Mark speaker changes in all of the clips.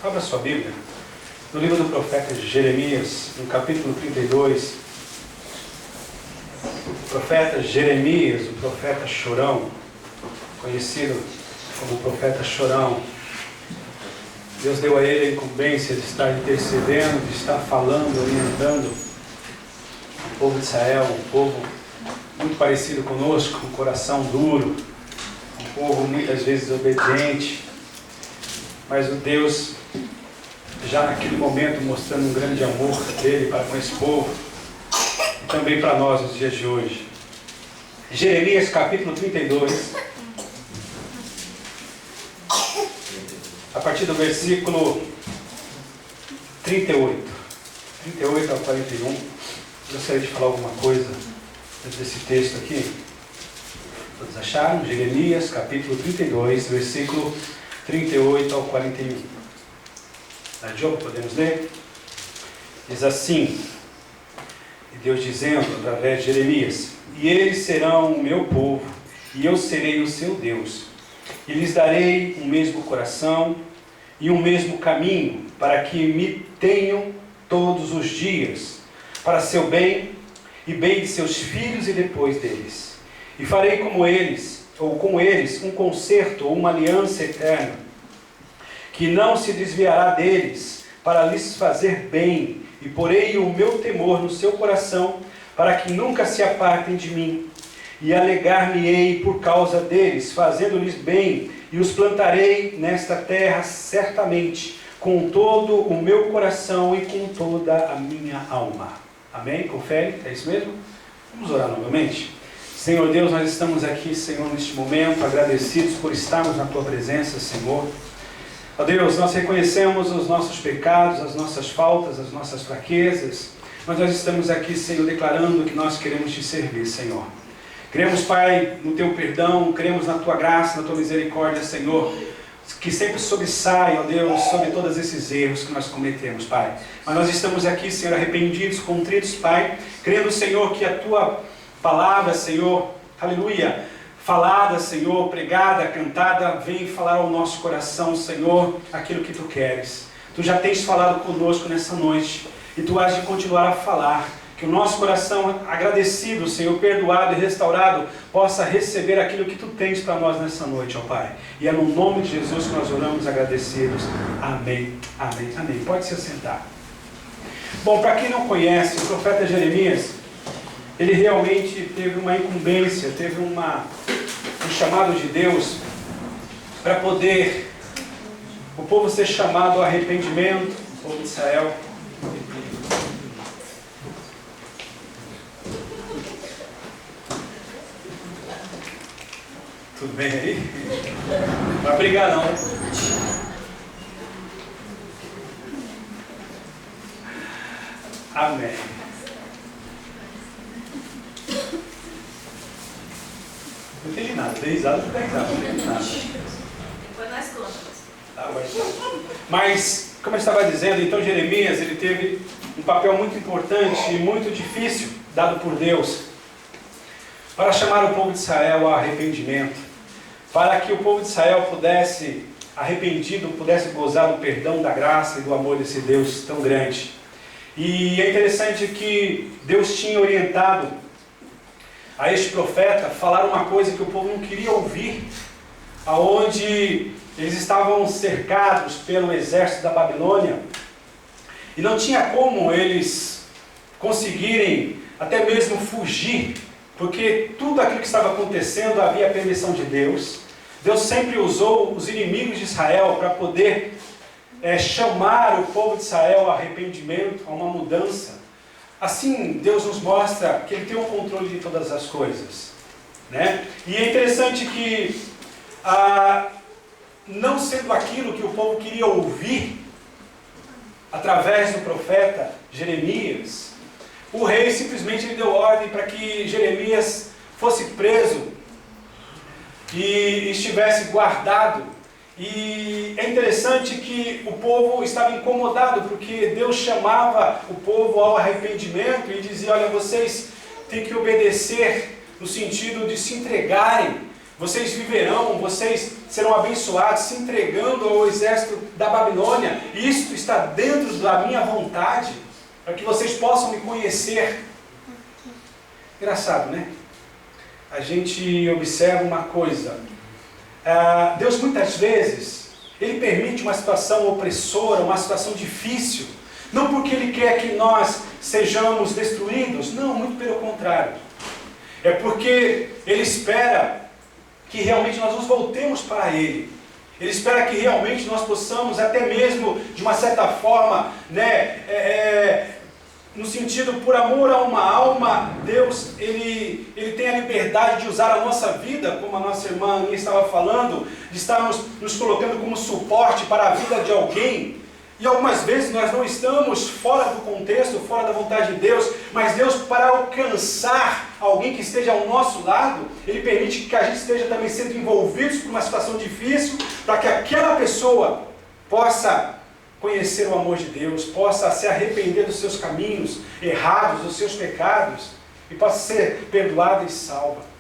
Speaker 1: Abra sua Bíblia no livro do profeta Jeremias, no capítulo 32. O profeta Jeremias, o profeta chorão, conhecido como profeta chorão. Deus deu a ele a incumbência de estar intercedendo, de estar falando, orientando o povo de Israel, um povo muito parecido conosco, um coração duro, um povo muitas vezes obediente, mas o Deus, já naquele momento, mostrando um grande amor dele para com esse povo, e também para nós nos dias de hoje. Jeremias capítulo 32, a partir do versículo 38 ao 41, gostaria de falar alguma coisa desse texto aqui. Todos acharam? Jeremias capítulo 32, versículo 38 ao 41. Na Diogo, podemos ler? Diz assim, e Deus dizendo através de Jeremias: e eles serão o meu povo, e eu serei o seu Deus, e lhes darei um mesmo coração e um mesmo caminho, para que me tenham todos os dias, para seu bem e bem de seus filhos e depois deles. E farei como eles, ou com eles, um concerto ou uma aliança eterna, que não se desviará deles, para lhes fazer bem, e porei o meu temor no seu coração, para que nunca se apartem de mim. E alegar-me-ei por causa deles, fazendo-lhes bem, e os plantarei nesta terra certamente, com todo o meu coração e com toda a minha alma. Amém? Confere? É isso mesmo? Vamos orar novamente? Senhor Deus, nós estamos aqui, Senhor, neste momento, agradecidos por estarmos na Tua presença, Senhor. Ó Deus, nós reconhecemos os nossos pecados, as nossas faltas, as nossas fraquezas, mas nós estamos aqui, Senhor, declarando que nós queremos Te servir, Senhor. Cremos, Pai, no Teu perdão, cremos na Tua graça, na Tua misericórdia, Senhor, que sempre sobressai, ó Deus, sobre todos esses erros que nós cometemos, Pai. Mas nós estamos aqui, Senhor, arrependidos, contritos, Pai, crendo, Senhor, que a Tua palavra, Senhor, aleluia, falada, Senhor, pregada, cantada, vem falar ao nosso coração, Senhor, aquilo que Tu queres. Tu já tens falado conosco nessa noite, e Tu has de continuar a falar. Que o nosso coração agradecido, Senhor, perdoado e restaurado, possa receber aquilo que Tu tens para nós nessa noite, ó Pai. E é no nome de Jesus que nós oramos agradecidos. Amém, amém, amém. Pode se assentar. Bom, para quem não conhece, o profeta Jeremias, ele realmente teve uma incumbência, teve um chamado de Deus para poder o povo ser chamado ao arrependimento, o povo de Israel. Tudo bem aí? Não vai brigar não. Amém. Não entendi nada. Dei risada, não entendi nada.
Speaker 2: Depois nós contamos.
Speaker 1: Mas, como eu estava dizendo, então Jeremias, ele teve um papel muito importante e muito difícil dado por Deus para chamar o povo de Israel ao arrependimento, para que o povo de Israel pudesse, arrependido, pudesse gozar do perdão, da graça e do amor desse Deus tão grande. E é interessante que Deus tinha orientado a este profeta falar uma coisa que o povo não queria ouvir, aonde eles estavam cercados pelo exército da Babilônia, e não tinha como eles conseguirem até mesmo fugir, porque tudo aquilo que estava acontecendo havia a permissão de Deus. Deus sempre usou os inimigos de Israel para poder chamar o povo de Israel ao arrependimento, a uma mudança. Assim, Deus nos mostra que Ele tem o controle de todas as coisas, né? E é interessante que, não sendo aquilo que o povo queria ouvir, através do profeta Jeremias, o rei simplesmente lhe deu ordem para que Jeremias fosse preso e estivesse guardado. E é interessante que o povo estava incomodado, porque Deus chamava o povo ao arrependimento e dizia: olha, vocês têm que obedecer no sentido de se entregarem, vocês viverão, vocês serão abençoados, se entregando ao exército da Babilônia. Isto está dentro da minha vontade, para que vocês possam me conhecer. Engraçado, né? A gente observa uma coisa. Deus muitas vezes, Ele permite uma situação opressora, uma situação difícil, não porque Ele quer que nós sejamos destruídos, não, muito pelo contrário. É porque Ele espera que realmente nós nos voltemos para Ele. Ele espera que realmente nós possamos, até mesmo de uma certa forma, no sentido, por amor a uma alma, Deus, Ele tem a liberdade de usar a nossa vida, como a nossa irmã Aninha estava falando, de estarmos nos colocando como suporte para a vida de alguém. E algumas vezes nós não estamos fora do contexto, fora da vontade de Deus, mas Deus, para alcançar alguém que esteja ao nosso lado, Ele permite que a gente esteja também sendo envolvidos por uma situação difícil, para que aquela pessoa possa conhecer o amor de Deus, possa se arrepender dos seus caminhos errados, dos seus pecados, e possa ser perdoada e salva.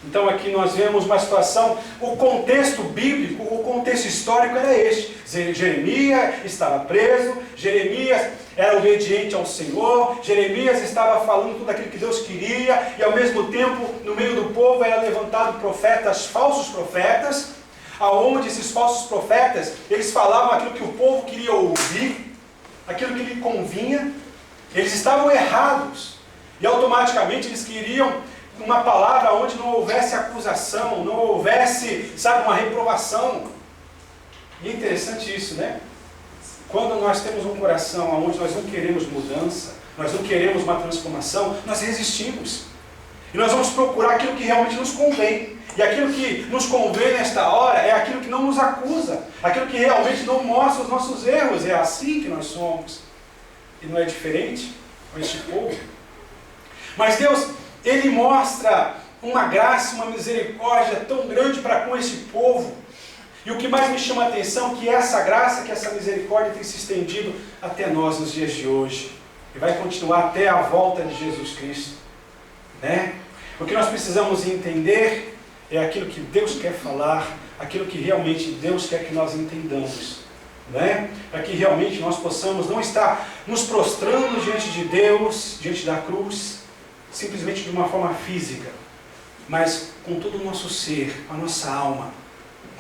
Speaker 1: Então aqui nós vemos uma situação, o contexto bíblico, o contexto histórico era este. Jeremias estava preso, Jeremias era obediente ao Senhor, Jeremias estava falando tudo aquilo que Deus queria, e ao mesmo tempo, no meio do povo, era levantado profetas, falsos profetas, aonde esses falsos profetas, eles falavam aquilo que o povo queria ouvir, aquilo que lhe convinha. Eles estavam errados, e automaticamente eles queriam uma palavra onde não houvesse acusação, não houvesse, uma reprovação. E é interessante isso, né? Quando nós temos um coração onde nós não queremos mudança, nós não queremos uma transformação, nós resistimos. E nós vamos procurar aquilo que realmente nos convém. E aquilo que nos convém nesta hora é aquilo que não nos acusa, aquilo que realmente não mostra os nossos erros. É assim que nós somos. E não é diferente com este povo. Mas Deus, Ele mostra uma graça, uma misericórdia tão grande para com esse povo. E o que mais me chama a atenção é que essa graça, que essa misericórdia tem se estendido até nós nos dias de hoje. E vai continuar até a volta de Jesus Cristo. Né? O que nós precisamos entender é aquilo que Deus quer falar, aquilo que realmente Deus quer que nós entendamos. Né? Para que realmente nós possamos não estar nos prostrando diante de Deus, diante da cruz, simplesmente de uma forma física, mas com todo o nosso ser, com a nossa alma,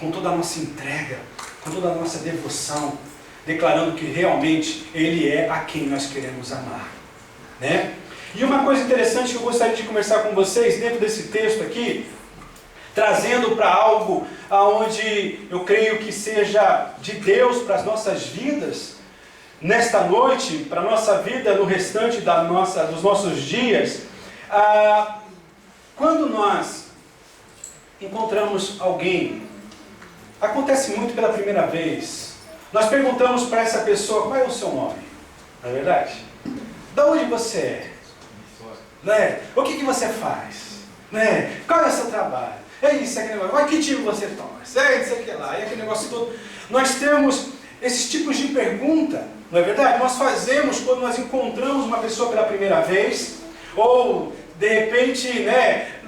Speaker 1: com toda a nossa entrega, com toda a nossa devoção, declarando que realmente Ele é a quem nós queremos amar. Né? E uma coisa interessante que eu gostaria de conversar com vocês, dentro desse texto aqui, trazendo para algo onde eu creio que seja de Deus para as nossas vidas, nesta noite, para a nossa vida, no restante dos nossos dias. Quando nós encontramos alguém, acontece muito pela primeira vez, nós perguntamos para essa pessoa: qual é o seu nome? Não é verdade? De onde você é? Né? O que você faz? Né? Qual é o seu trabalho? É isso, é aquele negócio. Que time você torce? É isso, aquele lá, é aquele negócio todo. Nós temos esses tipos de pergunta, não é verdade? Nós fazemos quando nós encontramos uma pessoa pela primeira vez, ou de repente, né,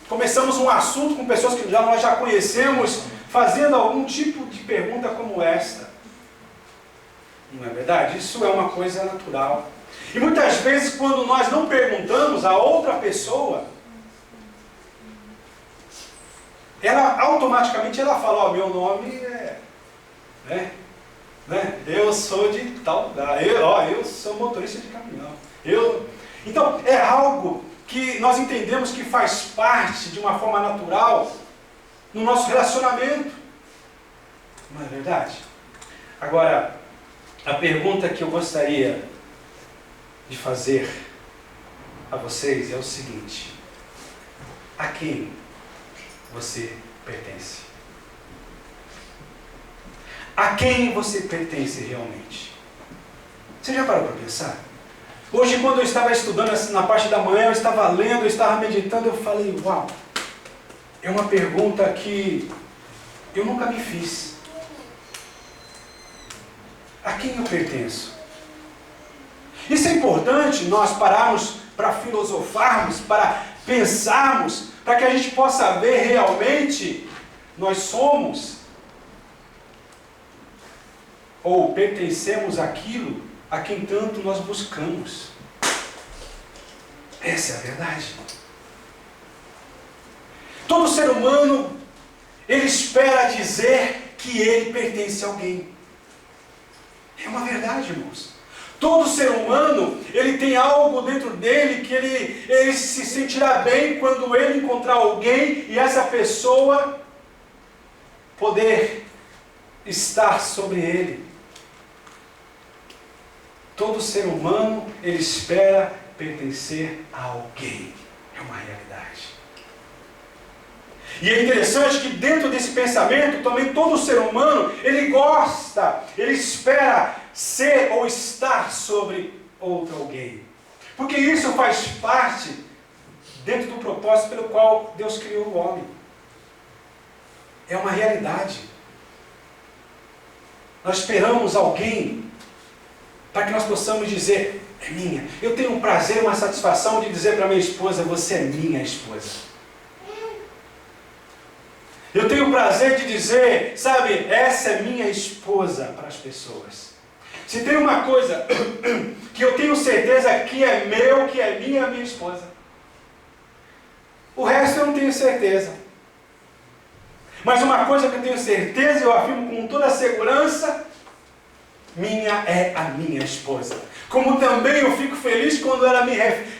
Speaker 1: começamos um assunto com pessoas que nós já conhecemos, fazendo algum tipo de pergunta como esta. Não é verdade? Isso é uma coisa natural. E muitas vezes, quando nós não perguntamos a outra pessoa, ela automaticamente fala: meu nome é... Né? Eu sou de tal lugar, eu sou motorista de caminhão. Então, é algo que nós entendemos que faz parte de uma forma natural no nosso relacionamento. Não é verdade? Agora, a pergunta que eu gostaria de fazer a vocês é o seguinte: a quem você pertence? A quem você pertence realmente? Você já parou para pensar? Hoje, quando eu estava estudando na parte da manhã, eu estava lendo, eu estava meditando, eu falei: uau, é uma pergunta que eu nunca me fiz. A quem eu pertenço? Isso é importante nós pararmos para filosofarmos, para pensarmos, para que a gente possa ver realmente nós somos ou pertencemos àquilo a quem tanto nós buscamos. Essa é a verdade. Todo ser humano, ele espera dizer que ele pertence a alguém. É uma verdade, irmãos. Todo ser humano, ele tem algo dentro dele que ele se sentirá bem quando ele encontrar alguém e essa pessoa poder estar sobre ele. Todo ser humano, ele espera pertencer a alguém. É uma realidade. E é interessante que dentro desse pensamento, também todo ser humano, ele gosta, ele espera ser ou estar sobre outro alguém. Porque isso faz parte dentro do propósito pelo qual Deus criou o homem. É uma realidade. Nós esperamos alguém para que nós possamos dizer, é minha. Eu tenho um prazer, uma satisfação de dizer para minha esposa, você é minha esposa. Eu tenho o prazer de dizer, sabe, essa é minha esposa para as pessoas. Se tem uma coisa que eu tenho certeza que é meu, que é minha esposa. O resto eu não tenho certeza. Mas uma coisa que eu tenho certeza, eu afirmo com toda a segurança, minha é a minha esposa. Como também eu fico feliz quando ela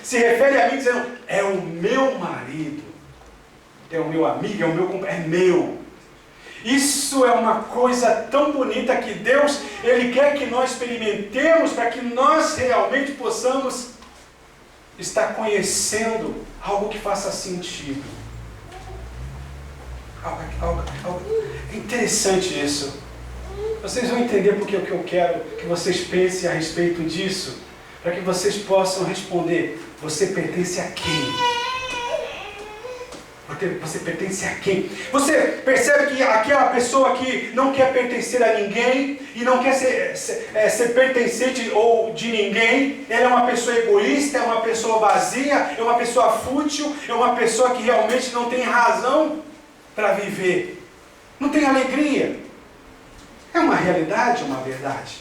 Speaker 1: se refere a mim dizendo, é o meu marido. É o meu amigo, é o meu companheiro, é meu. Isso é uma coisa tão bonita que Deus, Ele quer que nós experimentemos para que nós realmente possamos estar conhecendo algo que faça sentido. É interessante isso. Vocês vão entender porque o que eu quero que vocês pensem a respeito disso, para que vocês possam responder, você pertence a quem? Você pertence a quem? Você percebe que aquela pessoa que não quer pertencer a ninguém e não quer ser pertencente ou de ninguém, ela é uma pessoa egoísta, é uma pessoa vazia, é uma pessoa fútil, é uma pessoa que realmente não tem razão para viver, não tem alegria. É uma realidade, uma verdade.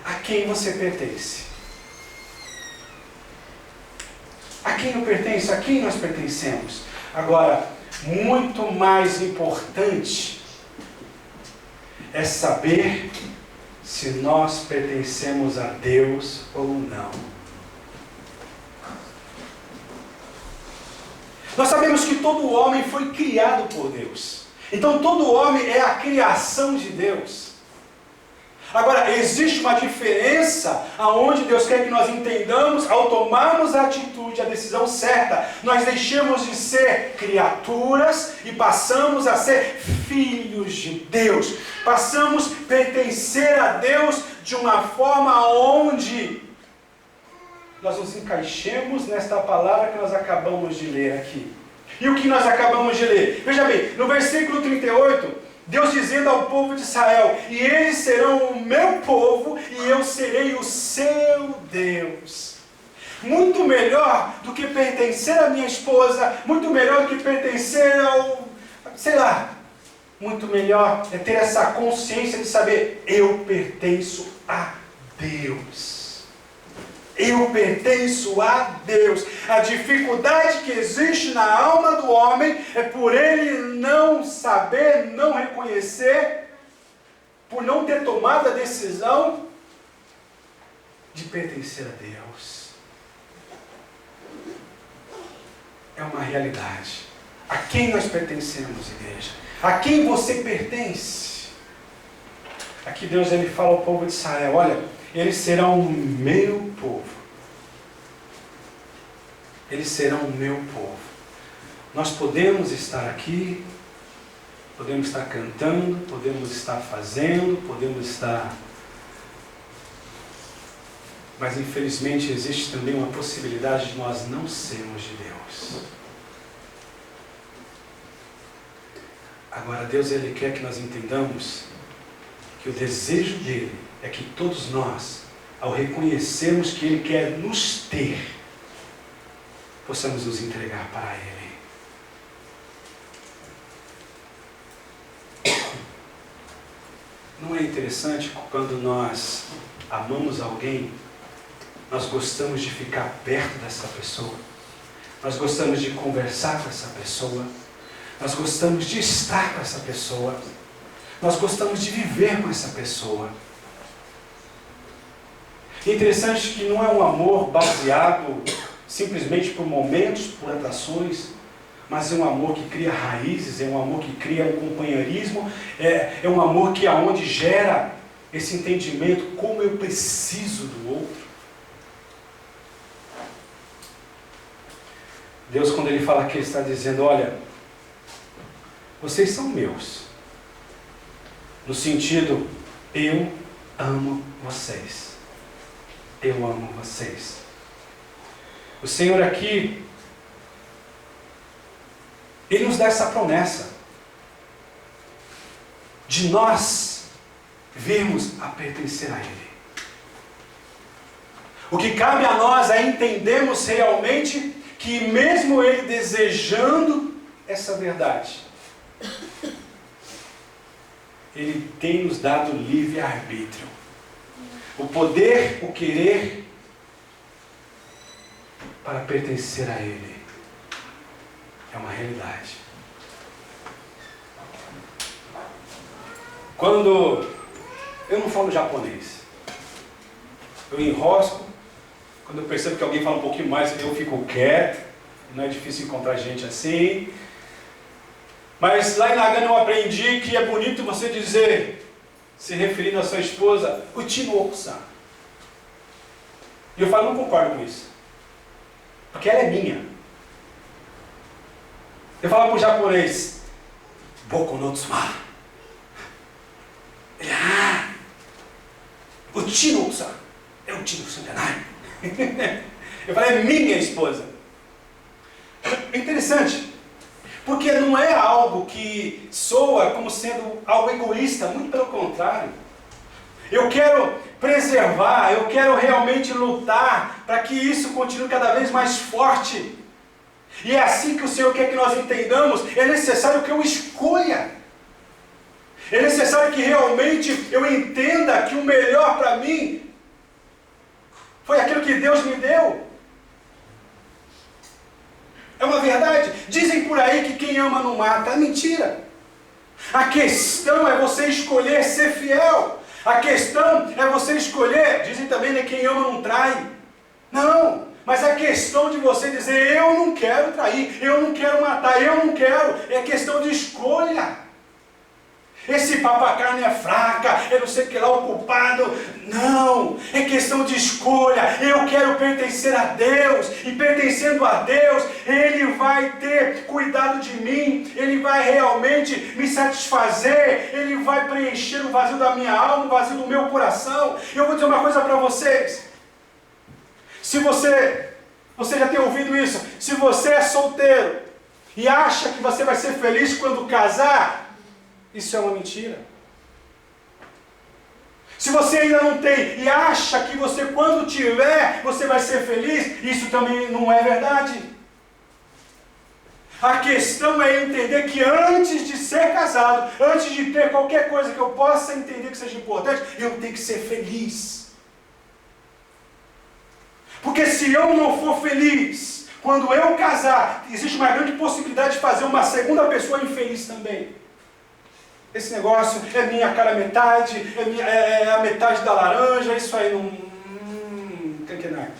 Speaker 1: A quem você pertence? A quem eu pertenço? A quem nós pertencemos? Agora, muito mais importante é saber se nós pertencemos a Deus ou não. Nós sabemos que todo homem foi criado por Deus. Então todo homem é a criação de Deus. Agora, existe uma diferença aonde Deus quer que nós entendamos, ao tomarmos a atitude, a decisão certa, nós deixamos de ser criaturas e passamos a ser filhos de Deus. Passamos a pertencer a Deus de uma forma onde nós nos encaixemos nesta palavra que nós acabamos de ler aqui. E o que nós acabamos de ler? Veja bem, no versículo 38, Deus dizendo ao povo de Israel, e eles serão o meu povo, e eu serei o seu Deus. Muito melhor do que pertencer à minha esposa, muito melhor do que pertencer ao, sei lá, muito melhor é ter essa consciência de saber, eu pertenço a Deus. Eu pertenço a Deus. A dificuldade que existe na alma do homem é por ele não saber, não reconhecer, por não ter tomado a decisão de pertencer a Deus. É uma realidade. A quem nós pertencemos, igreja? A quem você pertence? Aqui Deus ele fala ao povo de Israel, olha, eles serão o meu povo. Eles serão o meu povo. Nós podemos estar aqui, podemos estar cantando, podemos estar fazendo, podemos estar... Mas infelizmente existe também uma possibilidade de nós não sermos de Deus. Agora Deus ele quer que nós entendamos que o desejo dele é que todos nós, ao reconhecermos que Ele quer nos ter, possamos nos entregar para Ele. Não é interessante quando nós amamos alguém, nós gostamos de ficar perto dessa pessoa, nós gostamos de conversar com essa pessoa, nós gostamos de estar com essa pessoa, nós gostamos de viver com essa pessoa. Interessante que não é um amor baseado simplesmente por momentos, por atrações, mas é um amor que cria raízes, é um amor que cria um companheirismo, é um amor que aonde gera esse entendimento, como eu preciso do outro. Deus, quando Ele fala aqui, Ele está dizendo, olha, vocês são meus, no sentido, eu amo vocês. Eu amo vocês. O Senhor aqui, Ele nos dá essa promessa de nós virmos a pertencer a Ele. O que cabe a nós é entendermos realmente que mesmo Ele desejando essa verdade, Ele tem nos dado livre-arbítrio. O poder, o querer para pertencer a Ele é uma realidade. Quando eu não falo japonês, eu enrosco, quando eu percebo que alguém fala um pouquinho mais, eu fico quieto, não é difícil encontrar gente assim. Mas lá em Nagano eu aprendi que é bonito você dizer, se referindo à sua esposa, uchi no oku-san. E eu falo, não concordo com isso. Porque ela é minha. Eu falo para o japonês, boku no tsuma. Ele, uchi no oku-san. É uchi no oku-san janai. Eu falei, é minha esposa. É interessante. Porque não é algo que soa como sendo algo egoísta, muito pelo contrário. Eu quero preservar, eu quero realmente lutar para que isso continue cada vez mais forte. E é assim que o Senhor quer que nós entendamos, é necessário que eu escolha. É necessário que realmente eu entenda que o melhor para mim foi aquilo que Deus me deu. É uma verdade. Dizem por aí que quem ama não mata. É mentira. A questão é você escolher ser fiel. A questão é você escolher. Dizem também que quem ama não trai. Não. Mas a questão de você dizer, eu não quero trair, eu não quero matar, eu não quero. É questão de escolha. Esse papo, a carne é fraca, eu não sei o que lá, o culpado. Não, é questão de escolha. Eu quero pertencer a Deus, e pertencendo a Deus, Ele vai ter cuidado de mim, Ele vai realmente me satisfazer, Ele vai preencher o vazio da minha alma, o vazio do meu coração. Eu vou dizer uma coisa para vocês. Se você já tem ouvido isso, se você é solteiro e acha que você vai ser feliz quando casar, isso é uma mentira. Se você ainda não tem e acha que você quando tiver, você vai ser feliz, isso também não é verdade. A questão é entender que antes de ser casado, antes de ter qualquer coisa que eu possa entender que seja importante, eu tenho que ser feliz. Porque se eu não for feliz, quando eu casar, existe uma grande possibilidade de fazer uma segunda pessoa infeliz também. Esse negócio é minha cara metade, é a metade da laranja, isso aí não tem que nada.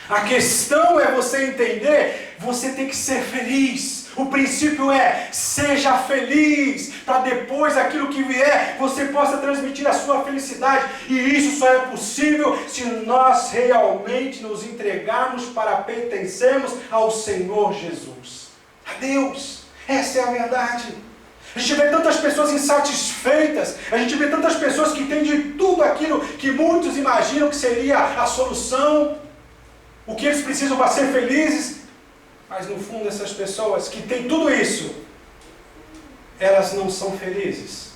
Speaker 1: A questão é você entender, você tem que ser feliz. O princípio é, seja feliz, para depois aquilo que vier, você possa transmitir a sua felicidade. E isso só é possível se nós realmente nos entregarmos para pertencermos ao Senhor Jesus. A Deus, essa é a verdade. A gente vê tantas pessoas insatisfeitas, a gente vê tantas pessoas que têm de tudo aquilo que muitos imaginam que seria a solução, o que eles precisam para ser felizes, mas no fundo essas pessoas que têm tudo isso, elas não são felizes.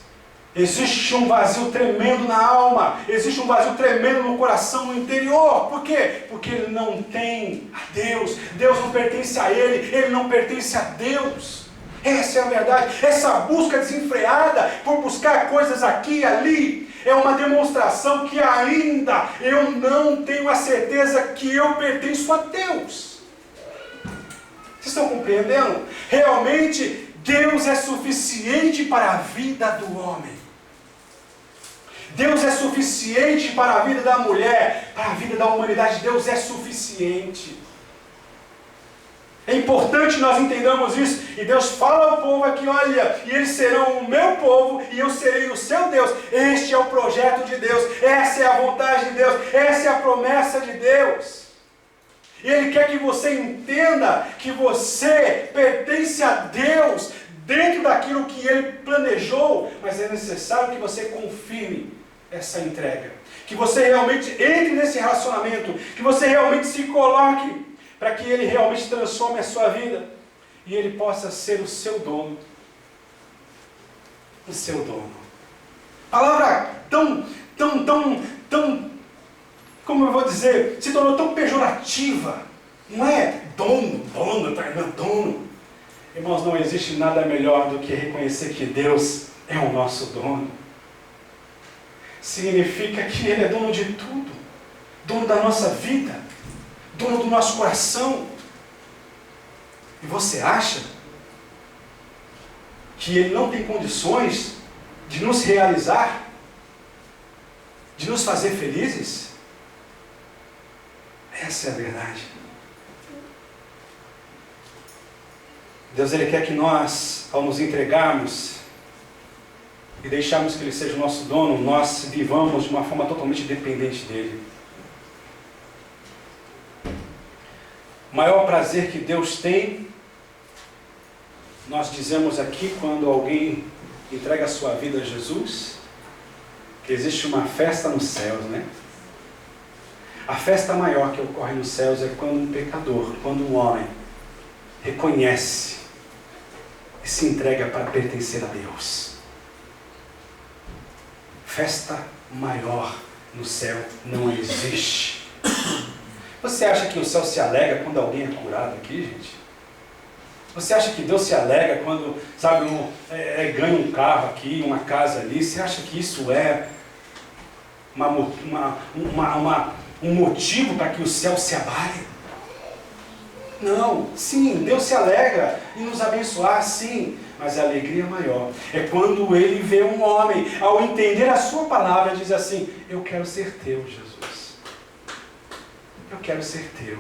Speaker 1: Existe um vazio tremendo na alma, existe um vazio tremendo no coração, no interior. Por quê? Porque ele não tem a Deus, Deus não pertence a ele não pertence a Deus. Essa é a verdade. Essa busca desenfreada por buscar coisas aqui e ali é uma demonstração que ainda eu não tenho a certeza que eu pertenço a Deus. Vocês estão compreendendo? Realmente Deus é suficiente para a vida do homem. Deus é suficiente para a vida da mulher, para a vida da humanidade. Deus é suficiente. É importante nós entendermos isso. E Deus fala ao povo aqui, olha, e eles serão o meu povo e eu serei o seu Deus. Este é o projeto de Deus, essa é a vontade de Deus, essa é a promessa de Deus. E Ele quer que você entenda que você pertence a Deus dentro daquilo que Ele planejou, mas é necessário que você confirme essa entrega, que você realmente entre nesse relacionamento, que você realmente se coloque para que Ele realmente transforme a sua vida e Ele possa ser o seu dono. O seu dono. Palavra tão, como eu vou dizer, se tornou tão pejorativa. Não é dono. Irmãos, não existe nada melhor do que reconhecer que Deus é o nosso dono. Significa que Ele é dono de tudo. Dono da nossa vida. Dono do nosso coração. E você acha que Ele não tem condições de nos realizar? De nos fazer felizes? Essa é a verdade. Deus, Ele quer que nós, ao nos entregarmos e deixarmos que Ele seja o nosso dono, nós vivamos de uma forma totalmente dependente dEle. O maior prazer que Deus tem, nós dizemos aqui quando alguém entrega a sua vida a Jesus, que existe uma festa nos céus, né? A festa maior que ocorre nos céus é quando um pecador, quando um homem reconhece e se entrega para pertencer a Deus. Festa maior no céu não existe. Você acha que o céu se alegra quando alguém é curado aqui, gente? Você acha que Deus se alegra quando, sabe, ganha um carro aqui, uma casa ali? Você acha que isso é um motivo para que o céu se abale? Não, sim, Deus se alegra em nos abençoar, sim, mas a alegria maior é quando Ele vê um homem, ao entender a sua palavra, diz assim: eu quero ser teu, Jesus. Eu quero ser teu.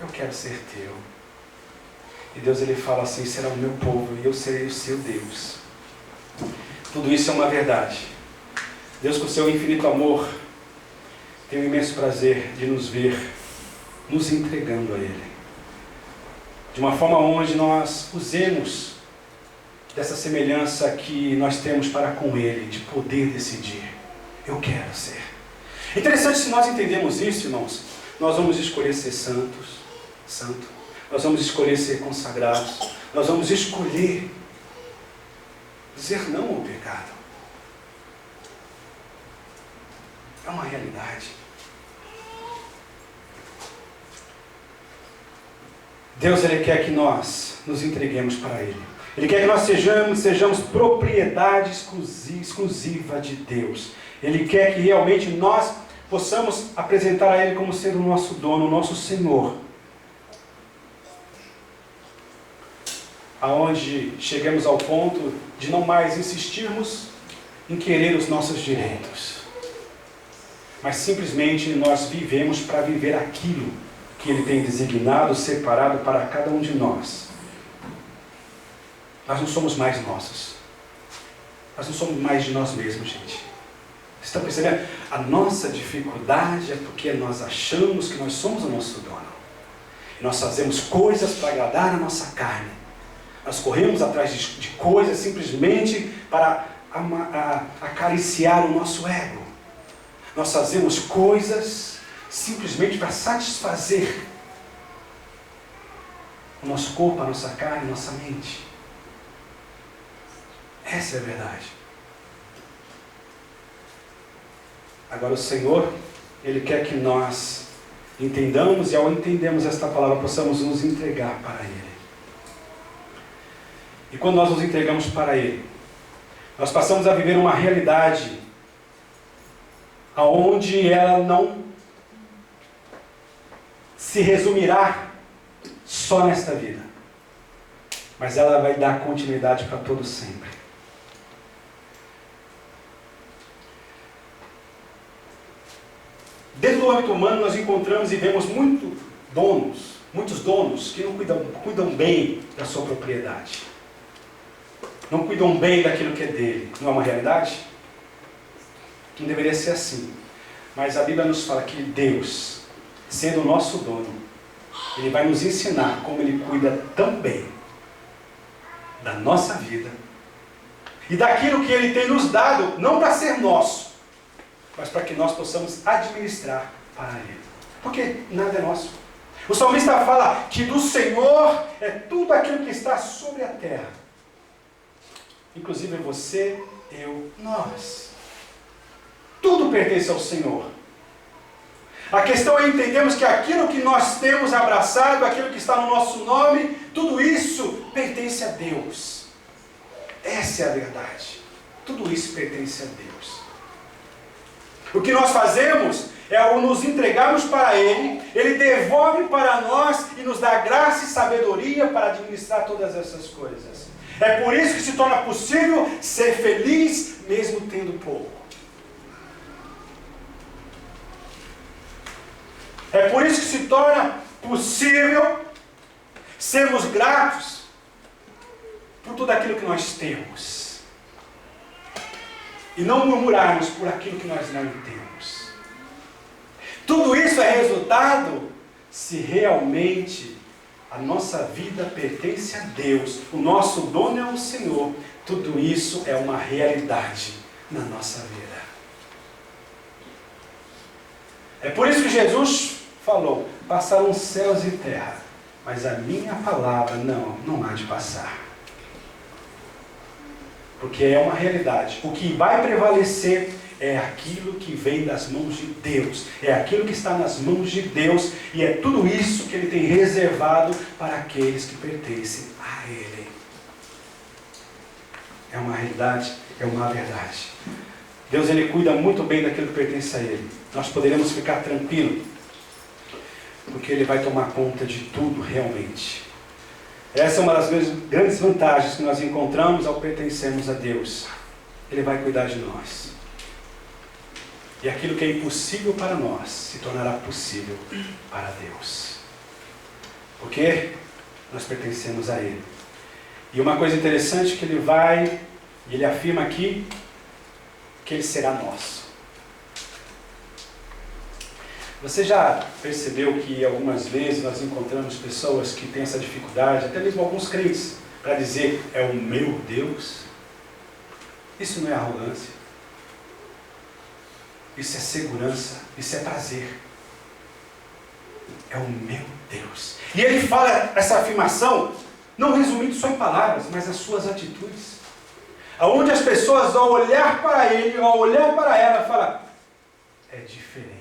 Speaker 1: Eu quero ser teu. E Deus, Ele fala assim: será o meu povo e eu serei o seu Deus. Tudo isso é uma verdade. Deus, com o seu infinito amor, tem um imenso prazer de nos ver nos entregando a Ele, de uma forma onde nós usemos dessa semelhança que nós temos para com Ele, de poder decidir. Eu quero ser. Interessante, se nós entendemos isso, irmãos, nós vamos escolher ser santo, nós vamos escolher ser consagrados, nós vamos escolher dizer não ao pecado. É uma realidade. Deus, Ele quer que nós nos entreguemos para Ele. Ele quer que nós sejamos propriedade exclusiva de Deus. Ele quer que realmente nós possamos apresentar a Ele como sendo o nosso dono, o nosso Senhor. Aonde chegamos ao ponto de não mais insistirmos em querer os nossos direitos, mas simplesmente nós vivemos para viver aquilo que Ele tem designado, separado para cada um de nós. Nós não somos mais nossos. Nós não somos mais de nós mesmos, gente. Vocês estão percebendo? A nossa dificuldade é porque nós achamos que nós somos o nosso dono. E nós fazemos coisas para agradar a nossa carne. Nós corremos atrás de coisas simplesmente para acariciar o nosso ego. Nós fazemos coisas simplesmente para satisfazer o nosso corpo, a nossa carne, a nossa mente. Essa é a verdade. Agora o Senhor, Ele quer que nós entendamos, e ao entendermos esta palavra, possamos nos entregar para Ele. E quando nós nos entregamos para Ele, nós passamos a viver uma realidade onde ela não se resumirá só nesta vida, mas ela vai dar continuidade para todo sempre. Dentro do âmbito humano nós encontramos e vemos muitos donos que não cuidam bem da sua propriedade. Não cuidam bem daquilo que é dele. Não é uma realidade? Não deveria ser assim. Mas a Bíblia nos fala que Deus, sendo o nosso dono, Ele vai nos ensinar como Ele cuida tão bem da nossa vida e daquilo que Ele tem nos dado, não para ser nosso, mas para que nós possamos administrar para Ele. Porque nada é nosso. O salmista fala que do Senhor é tudo aquilo que está sobre a terra. Inclusive você, eu, nós. Tudo pertence ao Senhor. A questão é entendermos que aquilo que nós temos abraçado, aquilo que está no nosso nome, tudo isso pertence a Deus. Essa é a verdade. Tudo isso pertence a Deus. O que nós fazemos é nos entregarmos para Ele, Ele devolve para nós e nos dá graça e sabedoria para administrar todas essas coisas. É por isso que se torna possível ser feliz mesmo tendo pouco. É por isso que se torna possível sermos gratos por tudo aquilo que nós temos. E não murmurarmos por aquilo que nós não temos. Tudo isso é resultado se realmente a nossa vida pertence a Deus. O nosso dono é o Senhor. Tudo isso é uma realidade na nossa vida. É por isso que Jesus falou: passarão céus e terra, mas a minha palavra não há de passar. Porque é uma realidade. O que vai prevalecer é aquilo que vem das mãos de Deus. É aquilo que está nas mãos de Deus. E é tudo isso que Ele tem reservado para aqueles que pertencem a Ele. É uma realidade, é uma verdade. Deus, Ele cuida muito bem daquilo que pertence a Ele. Nós poderemos ficar tranquilos, porque Ele vai tomar conta de tudo realmente. Essa é uma das grandes vantagens que nós encontramos ao pertencermos a Deus. Ele vai cuidar de nós. E aquilo que é impossível para nós se tornará possível para Deus. Porque nós pertencemos a Ele. E uma coisa interessante que Ele afirma aqui, que Ele será nosso. Você já percebeu que algumas vezes nós encontramos pessoas que têm essa dificuldade, até mesmo alguns crentes, para dizer: é o meu Deus? Isso não é arrogância. Isso é segurança, isso é prazer. É o meu Deus. E ele fala essa afirmação, não resumindo só em palavras, mas nas suas atitudes. Onde as pessoas, ao olhar para ele, ao olhar para ela, falam: é diferente.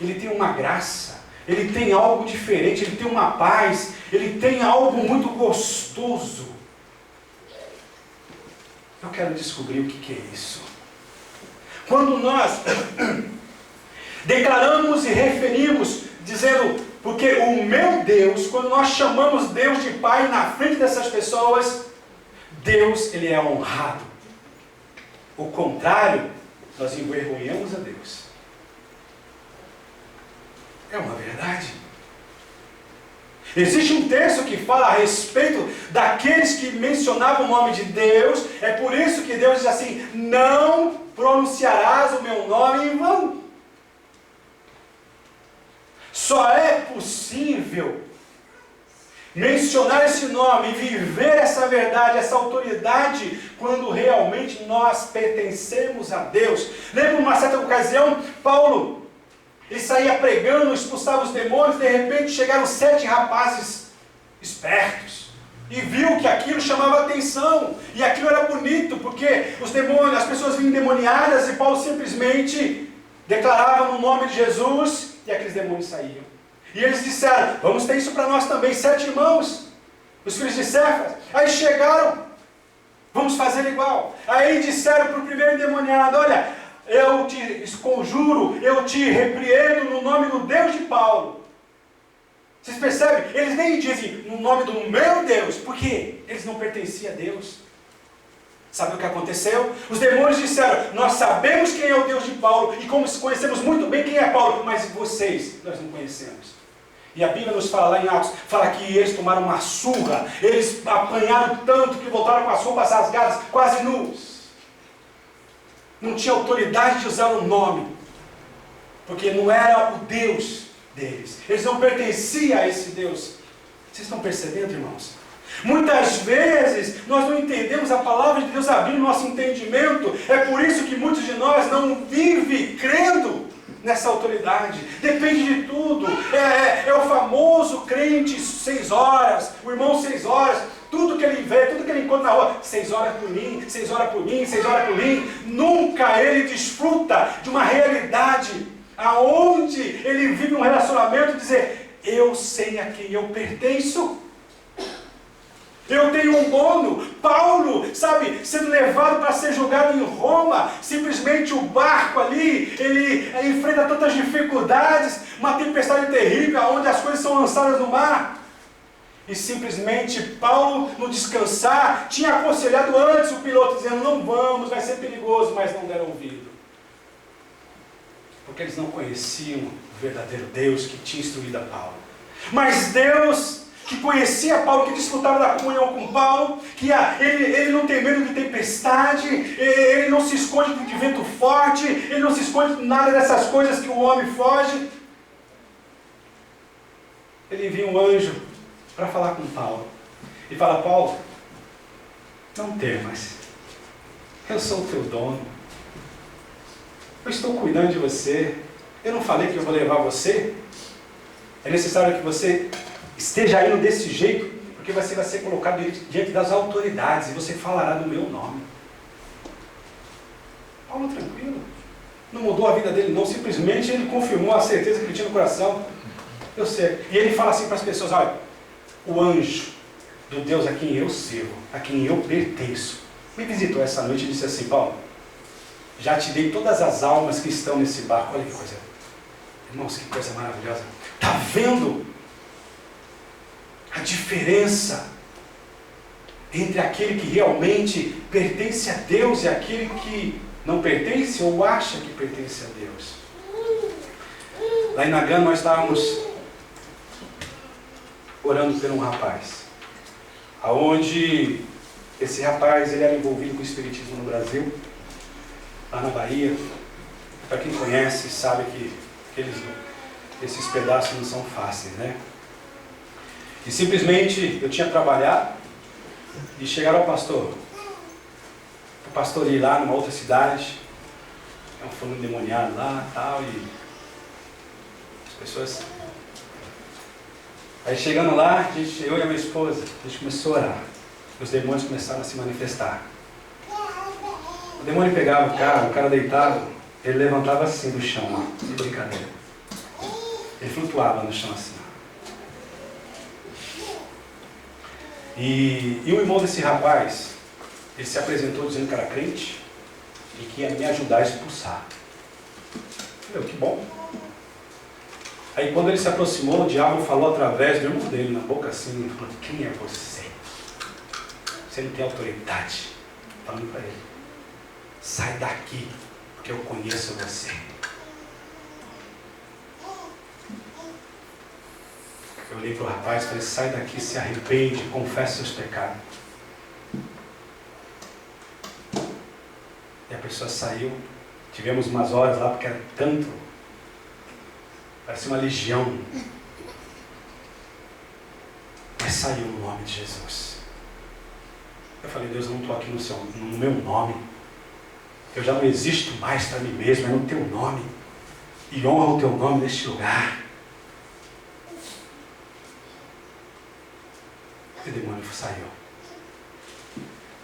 Speaker 1: Ele tem uma graça, ele tem algo diferente, ele tem uma paz, ele tem algo muito gostoso. Eu quero descobrir o que é isso. Quando nós declaramos e referimos, dizendo: porque o meu Deus, quando nós chamamos Deus de Pai na frente dessas pessoas, Deus, Ele é honrado. O contrário, nós envergonhamos a Deus. É uma verdade. Existe um texto que fala a respeito daqueles que mencionavam o nome de Deus. É por isso que Deus diz assim: não pronunciarás o meu nome em vão. Só é possível mencionar esse nome e viver essa verdade, essa autoridade, quando realmente nós pertencemos a Deus. Lembra uma certa ocasião, Paulo, ele saía pregando, expulsava os demônios, de repente chegaram 7 rapazes espertos, E viu que aquilo chamava atenção. E aquilo era bonito, porque os demônios, as pessoas vinham endemoniadas e Paulo simplesmente declarava no nome de Jesus e aqueles demônios saíam. E eles disseram, vamos ter isso para nós também, 7 irmãos, os filhos de Cefas. Aí chegaram, vamos fazer igual. Aí disseram para o primeiro endemoniado, olha, eu te conjuro, eu te repreendo no nome do Deus de Paulo. Vocês percebem? Eles nem dizem no nome do meu Deus, porque eles não pertenciam a Deus. Sabe o que aconteceu? Os demônios disseram, nós sabemos quem é o Deus de Paulo, e como conhecemos muito bem quem é Paulo, mas vocês, nós não conhecemos. E a Bíblia nos fala lá em Atos, fala que eles tomaram uma surra, eles apanharam tanto que voltaram com as roupas rasgadas, quase nus. Não tinha autoridade de usar o nome, porque não era o Deus deles. Eles não pertenciam a esse Deus. Vocês estão percebendo, irmãos? Muitas vezes nós não entendemos a palavra de Deus abrindo nosso entendimento. É por isso que muitos de nós não vivem crendo nessa autoridade. Depende de tudo. É o famoso crente 6 horas, o irmão 6 horas. Tudo que ele vê, tudo que ele encontra na rua, 6 horas por mim, 6 horas por mim, 6 horas por mim. Nunca ele desfruta de uma realidade aonde ele vive um relacionamento e dizer, eu sei a quem eu pertenço. Eu tenho um dono. Paulo, sabe, sendo levado para ser julgado em Roma, simplesmente o barco ali, ele enfrenta tantas dificuldades, uma tempestade terrível, onde as coisas são lançadas no mar. E simplesmente Paulo, no descansar, tinha aconselhado antes o piloto, dizendo, não vamos, vai ser perigoso, mas não deram ouvido. Porque eles não conheciam o verdadeiro Deus que tinha instruído a Paulo. Mas Deus, que conhecia Paulo, que desfrutava da comunhão com Paulo, que ele não tem medo de tempestade, ele não se esconde de vento forte, ele não se esconde de nada dessas coisas que o homem foge. Ele envia um anjo para falar com Paulo. E fala, Paulo, não temas, eu sou o teu dono. Eu estou cuidando de você. Eu não falei que eu vou levar você? É necessário que você esteja indo desse jeito, porque você vai ser colocado diante das autoridades e você falará do meu nome. Paulo tranquilo. Não mudou a vida dele não, simplesmente ele confirmou a certeza que ele tinha no coração. Eu sei. E ele fala assim para as pessoas, olha, o anjo do Deus a quem eu sirvo, a quem eu pertenço, me visitou essa noite e disse assim, Paulo, já te dei todas as almas que estão nesse barco. Olha que coisa, irmãos, que coisa maravilhosa. Está vendo a diferença entre aquele que realmente pertence a Deus e aquele que não pertence ou acha que pertence a Deus? Lá em Nagano nós estávamos orando por um rapaz, aonde esse rapaz ele era envolvido com o espiritismo no Brasil, lá na Bahia. Para quem conhece sabe que esses pedaços não são fáceis, né? E simplesmente eu tinha trabalhado e chegaram ao pastor. O pastor ia lá numa outra cidade, é um fulano endemoniado lá tal, e as pessoas. Aí chegando lá, eu e a minha esposa, a gente começou a orar. Os demônios começaram a se manifestar. O demônio pegava o cara deitado, ele levantava assim do chão, ó, sem brincadeira. Ele flutuava no chão assim. E o irmão desse rapaz, ele se apresentou dizendo que era crente e que ia me ajudar a expulsar. Eu falei, que bom. Aí quando ele se aproximou, o diabo falou através do irmão dele, na boca assim, falou, quem é você? Você não tem autoridade. Falando para ele, sai daqui, porque eu conheço você. Eu olhei para o rapaz e falei, sai daqui, se arrepende, confessa seus pecados. E a pessoa saiu. Tivemos umas horas lá, porque era tanto. Parecia uma legião. Mas saiu no nome de Jesus. Eu falei, Deus, eu não estou aqui no meu nome. Eu já não existo mais para mim mesmo, é no teu nome. E honra o teu nome neste lugar. e o demônio saiu.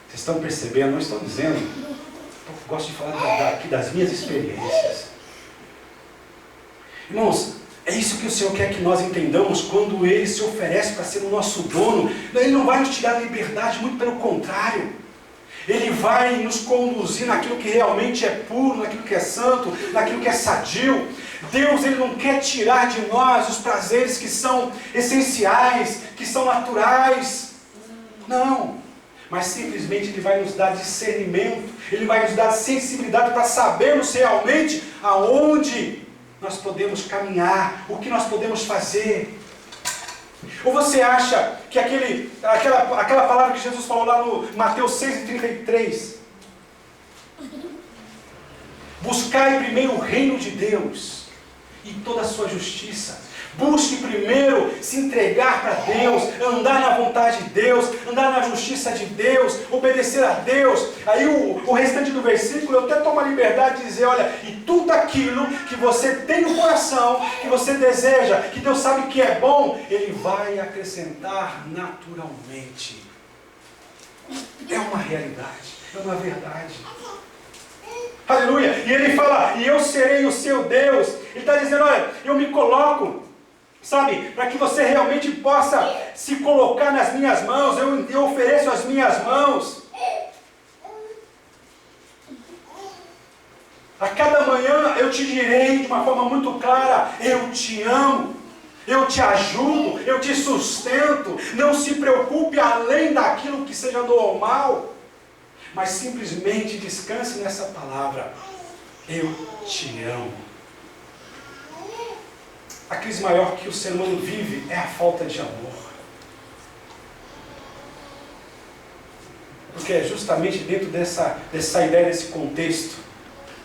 Speaker 1: Vocês estão percebendo? Não estou dizendo. Eu gosto de falar aqui das minhas experiências. Irmãos, é isso que o Senhor quer que nós entendamos quando Ele se oferece para ser o nosso dono. Ele não vai nos tirar a liberdade, muito pelo contrário. Ele vai nos conduzir naquilo que realmente é puro, naquilo que é santo, naquilo que é sadio. Deus, Ele não quer tirar de nós os prazeres que são essenciais, que são naturais. Não. Mas simplesmente Ele vai nos dar discernimento, Ele vai nos dar sensibilidade para sabermos realmente aonde nós podemos caminhar, o que nós podemos fazer. Ou você acha que aquela palavra que Jesus falou lá no Mateus 6,33, buscai primeiro o reino de Deus e toda a sua justiça. Busque primeiro se entregar para Deus, andar na vontade de Deus, andar na justiça de Deus, obedecer a Deus. Aí o restante do versículo, eu até tomo a liberdade de dizer, olha, e tudo aquilo que você tem no coração, que você deseja, que Deus sabe que é bom, Ele vai acrescentar naturalmente. É uma realidade, é uma verdade. Aleluia! E Ele fala, e eu serei o seu Deus. Ele está dizendo, olha, eu me coloco, sabe, para que você realmente possa se colocar nas minhas mãos, eu ofereço as minhas mãos. A cada manhã eu te direi de uma forma muito clara, eu te amo, eu te ajudo, eu te sustento. Não se preocupe além daquilo que seja normal, mas simplesmente descanse nessa palavra, eu te amo. A crise maior que o ser humano vive é a falta de amor. Porque é justamente dentro dessa ideia, desse contexto,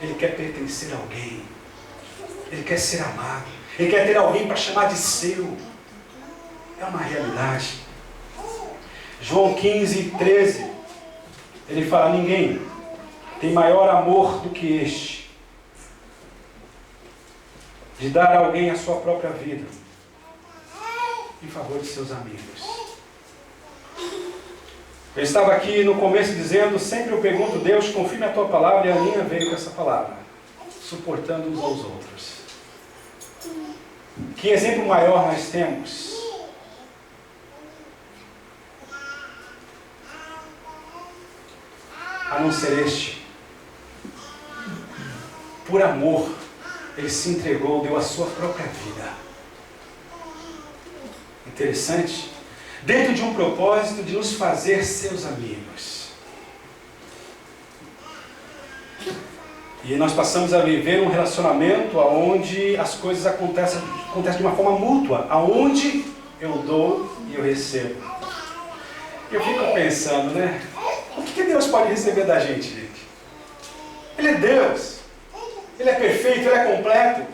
Speaker 1: ele quer pertencer a alguém. Ele quer ser amado. Ele quer ter alguém para chamar de seu. É uma realidade. João 15:13, ele fala, ninguém tem maior amor do que este, de dar a alguém a sua própria vida em favor de seus amigos. Eu estava aqui no começo dizendo, sempre eu pergunto, Deus, confirme a tua palavra, e a Aninha veio com essa palavra, suportando uns aos outros. Que exemplo maior nós temos? A não ser este. Por amor, Ele se entregou, deu a sua própria vida. Interessante. Dentro de um propósito de nos fazer seus amigos. E nós passamos a viver um relacionamento onde as coisas acontecem de uma forma mútua, onde eu dou e eu recebo. Eu fico pensando, né? O que Deus pode receber da gente, gente? Ele é Deus. Ele é perfeito, Ele é completo.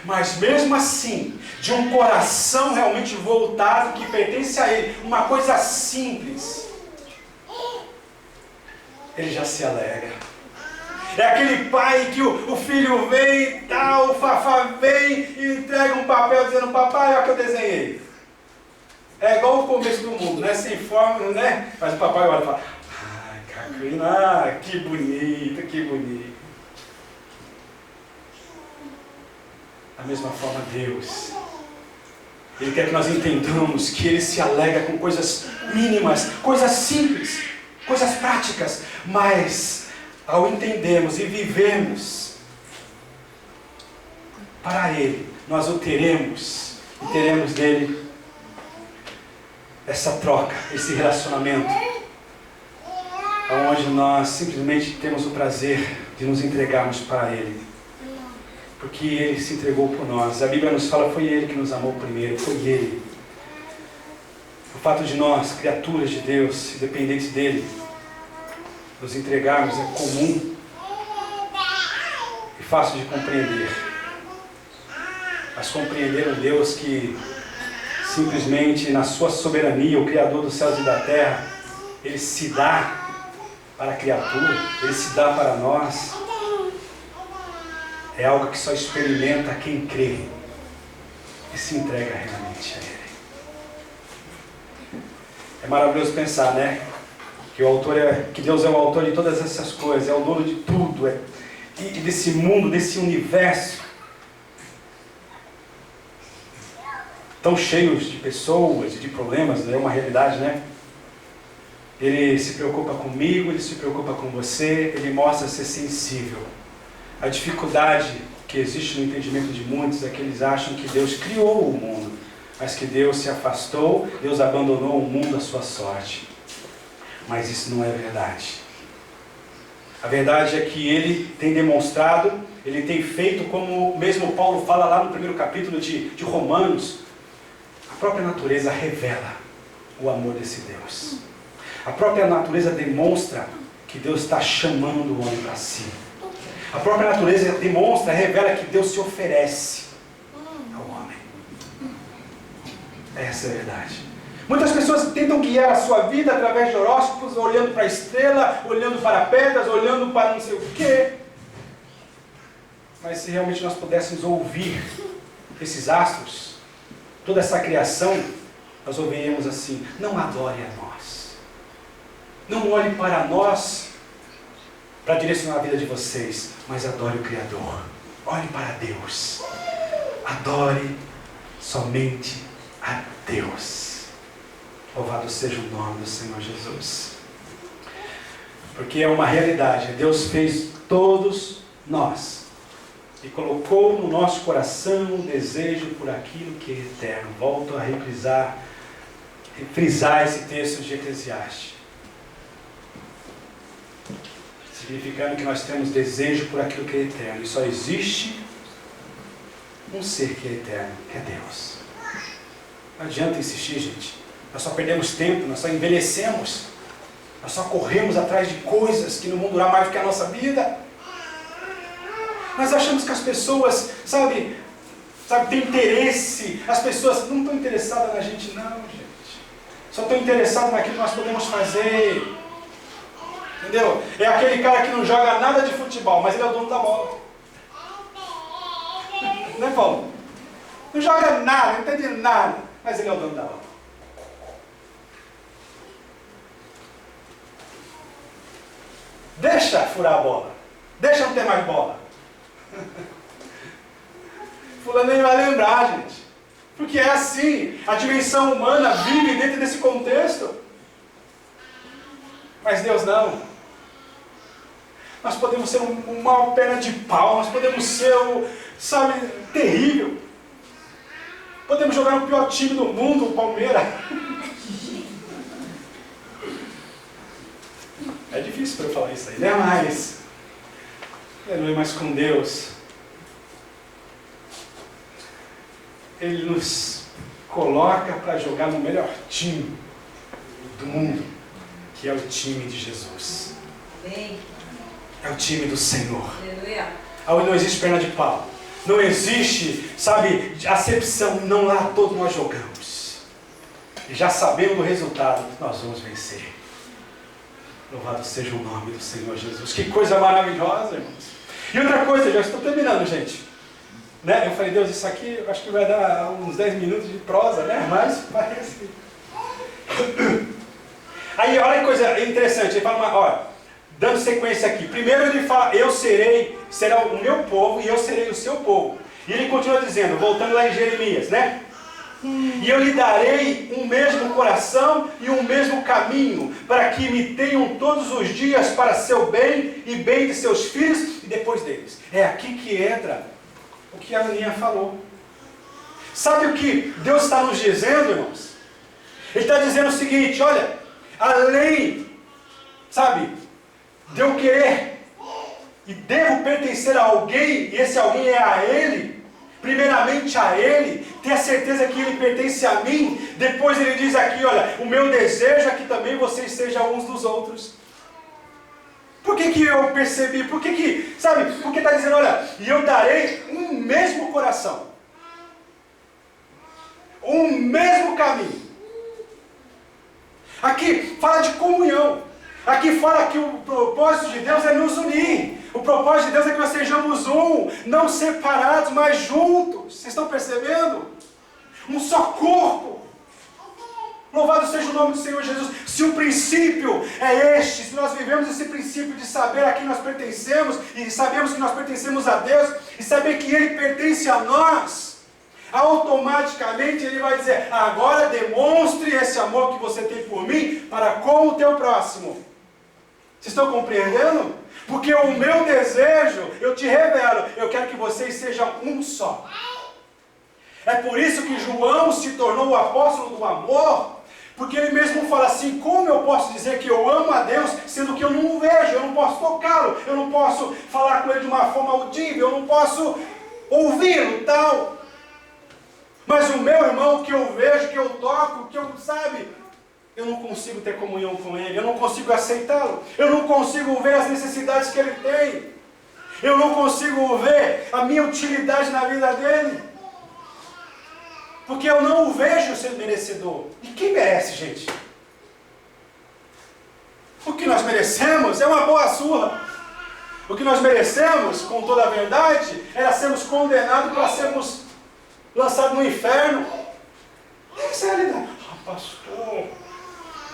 Speaker 1: Mas mesmo assim, de um coração realmente voltado, que pertence a Ele, uma coisa simples, Ele já se alegra. É aquele pai que o filho vem e tal, o Fafá vem e entrega um papel dizendo, papai, olha o que eu desenhei. É igual o começo do mundo, né? Sem forma, né? Mas o papai olha e fala, ai, Cacuína, que bonito, que bonito. Da mesma forma, Deus, Ele quer que nós entendamos que Ele se alegra com coisas mínimas, coisas simples, coisas práticas, mas ao entendermos e vivermos para Ele, nós o teremos e teremos dele essa troca, esse relacionamento, onde nós simplesmente temos o prazer de nos entregarmos para Ele, porque Ele se entregou por nós. A Bíblia nos fala, foi Ele que nos amou primeiro, foi Ele. O fato de nós, criaturas de Deus, dependentes dEle, nos entregarmos é comum e fácil de compreender. Mas compreender um Deus que simplesmente na sua soberania, o Criador dos céus e da terra, Ele se dá para a criatura, Ele se dá para nós, é algo que só experimenta quem crê e se entrega realmente a Ele. É maravilhoso pensar, né? Que Deus é o autor de todas essas coisas, é o dono de tudo, e desse mundo, desse universo tão cheios de pessoas e de problemas, é uma realidade, né? Ele se preocupa comigo, ele se preocupa com você, ele mostra ser sensível. A dificuldade que existe no entendimento de muitos é que eles acham que Deus criou o mundo, mas que Deus se afastou, Deus abandonou o mundo à sua sorte. Mas isso não é verdade. A verdade é que Ele tem demonstrado, Ele tem feito, como mesmo Paulo fala lá no primeiro capítulo de Romanos, a própria natureza revela o amor desse Deus. A própria natureza demonstra que Deus está chamando o homem para si. A própria natureza demonstra, revela que Deus se oferece ao homem. Essa é a verdade. Muitas pessoas tentam guiar a sua vida através de horóscopos, olhando para a estrela, olhando para pedras, olhando para não sei o quê. Mas se realmente nós pudéssemos ouvir esses astros, toda essa criação, nós ouviríamos assim: não adore a nós. Não olhe para nós para direcionar a vida de vocês, mas adore o Criador. Olhe para Deus. Adore somente a Deus. Louvado seja o nome do Senhor Jesus. Porque é uma realidade. Deus fez todos nós e colocou no nosso coração um desejo por aquilo que é eterno. Volto a frisar esse texto de Eclesiastes. Significando que nós temos desejo por aquilo que é eterno. E só existe um ser que é eterno, que é Deus. Não adianta insistir, gente. Nós só perdemos tempo, nós só envelhecemos. Nós só corremos atrás de coisas que não vão durar mais do que a nossa vida. Nós achamos que as pessoas, sabe, têm interesse. As pessoas não estão interessadas na gente, não, gente. Só estão interessadas naquilo que nós podemos fazer. Entendeu? É aquele cara que não joga nada de futebol, mas ele é o dono da bola. Né, Paulo? Não joga nada, não entende nada, mas ele é o dono da bola. Deixa furar a bola. Deixa não ter mais bola. Fulano nem vai lembrar, gente. Porque é assim. A dimensão humana vive dentro desse contexto. Mas Deus não. Nós podemos ser um mau perna de pau. Nós podemos ser terrível. Podemos jogar no pior time do mundo, o Palmeiras. É difícil para eu falar isso aí, né? Mas com Deus, Ele nos coloca para jogar no melhor time do mundo, que é o time de Jesus.
Speaker 2: Amém.
Speaker 1: É o time do Senhor.
Speaker 2: Aleluia.
Speaker 1: Onde não existe perna de pau. Não existe, acepção. Não, lá todos nós jogamos. E já sabendo do resultado, nós vamos vencer. Louvado seja o nome do Senhor Jesus. Que coisa maravilhosa, irmãos. E outra coisa, já estou terminando, gente. Né? Eu falei, Deus, isso aqui eu acho que vai dar uns 10 minutos de prosa, né? Mas parece. Aí, olha que coisa interessante. Ele fala, dando sequência aqui. Primeiro ele fala, será o meu povo e eu serei o seu povo. E ele continua dizendo, voltando lá em Jeremias, né? E eu lhe darei um mesmo coração e um mesmo caminho, para que me tenham todos os dias para seu bem e bem de seus filhos e depois deles. É aqui que entra o que a Aninha falou. Sabe o que Deus está nos dizendo, irmãos? Ele está dizendo o seguinte, olha, além, de eu querer e devo pertencer a alguém, e esse alguém é a Ele, primeiramente a Ele, ter a certeza que Ele pertence a mim. Depois ele diz aqui, olha, o meu desejo é que também vocês sejam uns dos outros. Por que eu percebi? Porque está dizendo, olha, e eu darei um mesmo coração, um mesmo caminho. Aqui fala de comunhão. Aqui fala que o propósito de Deus é nos unir. O propósito de Deus é que nós sejamos um, não separados, mas juntos. Vocês estão percebendo? Um só corpo. Louvado seja o nome do Senhor Jesus. Se o princípio é este, se nós vivemos esse princípio de saber a quem nós pertencemos, e sabemos que nós pertencemos a Deus, e saber que Ele pertence a nós, automaticamente Ele vai dizer: agora demonstre esse amor que você tem por mim para com o teu próximo. Vocês estão compreendendo? Porque o meu desejo, eu te revelo, eu quero que vocês sejam um só. É por isso que João se tornou o apóstolo do amor, porque ele mesmo fala assim: como eu posso dizer que eu amo a Deus, sendo que eu não o vejo, eu não posso tocá-lo, eu não posso falar com ele de uma forma audível, eu não posso ouvi-lo, tal. Mas o meu irmão que eu vejo, que eu toco, que eu, sabe, eu não consigo ter comunhão com ele, eu não consigo aceitá-lo, eu não consigo ver as necessidades que ele tem, eu não consigo ver a minha utilidade na vida dele, porque eu não o vejo ser merecedor. E quem merece, gente? O que nós merecemos é uma boa surra. O que nós merecemos, com toda a verdade, era sermos condenados para sermos lançados no inferno. Essa é a realidade. Ah, pastor,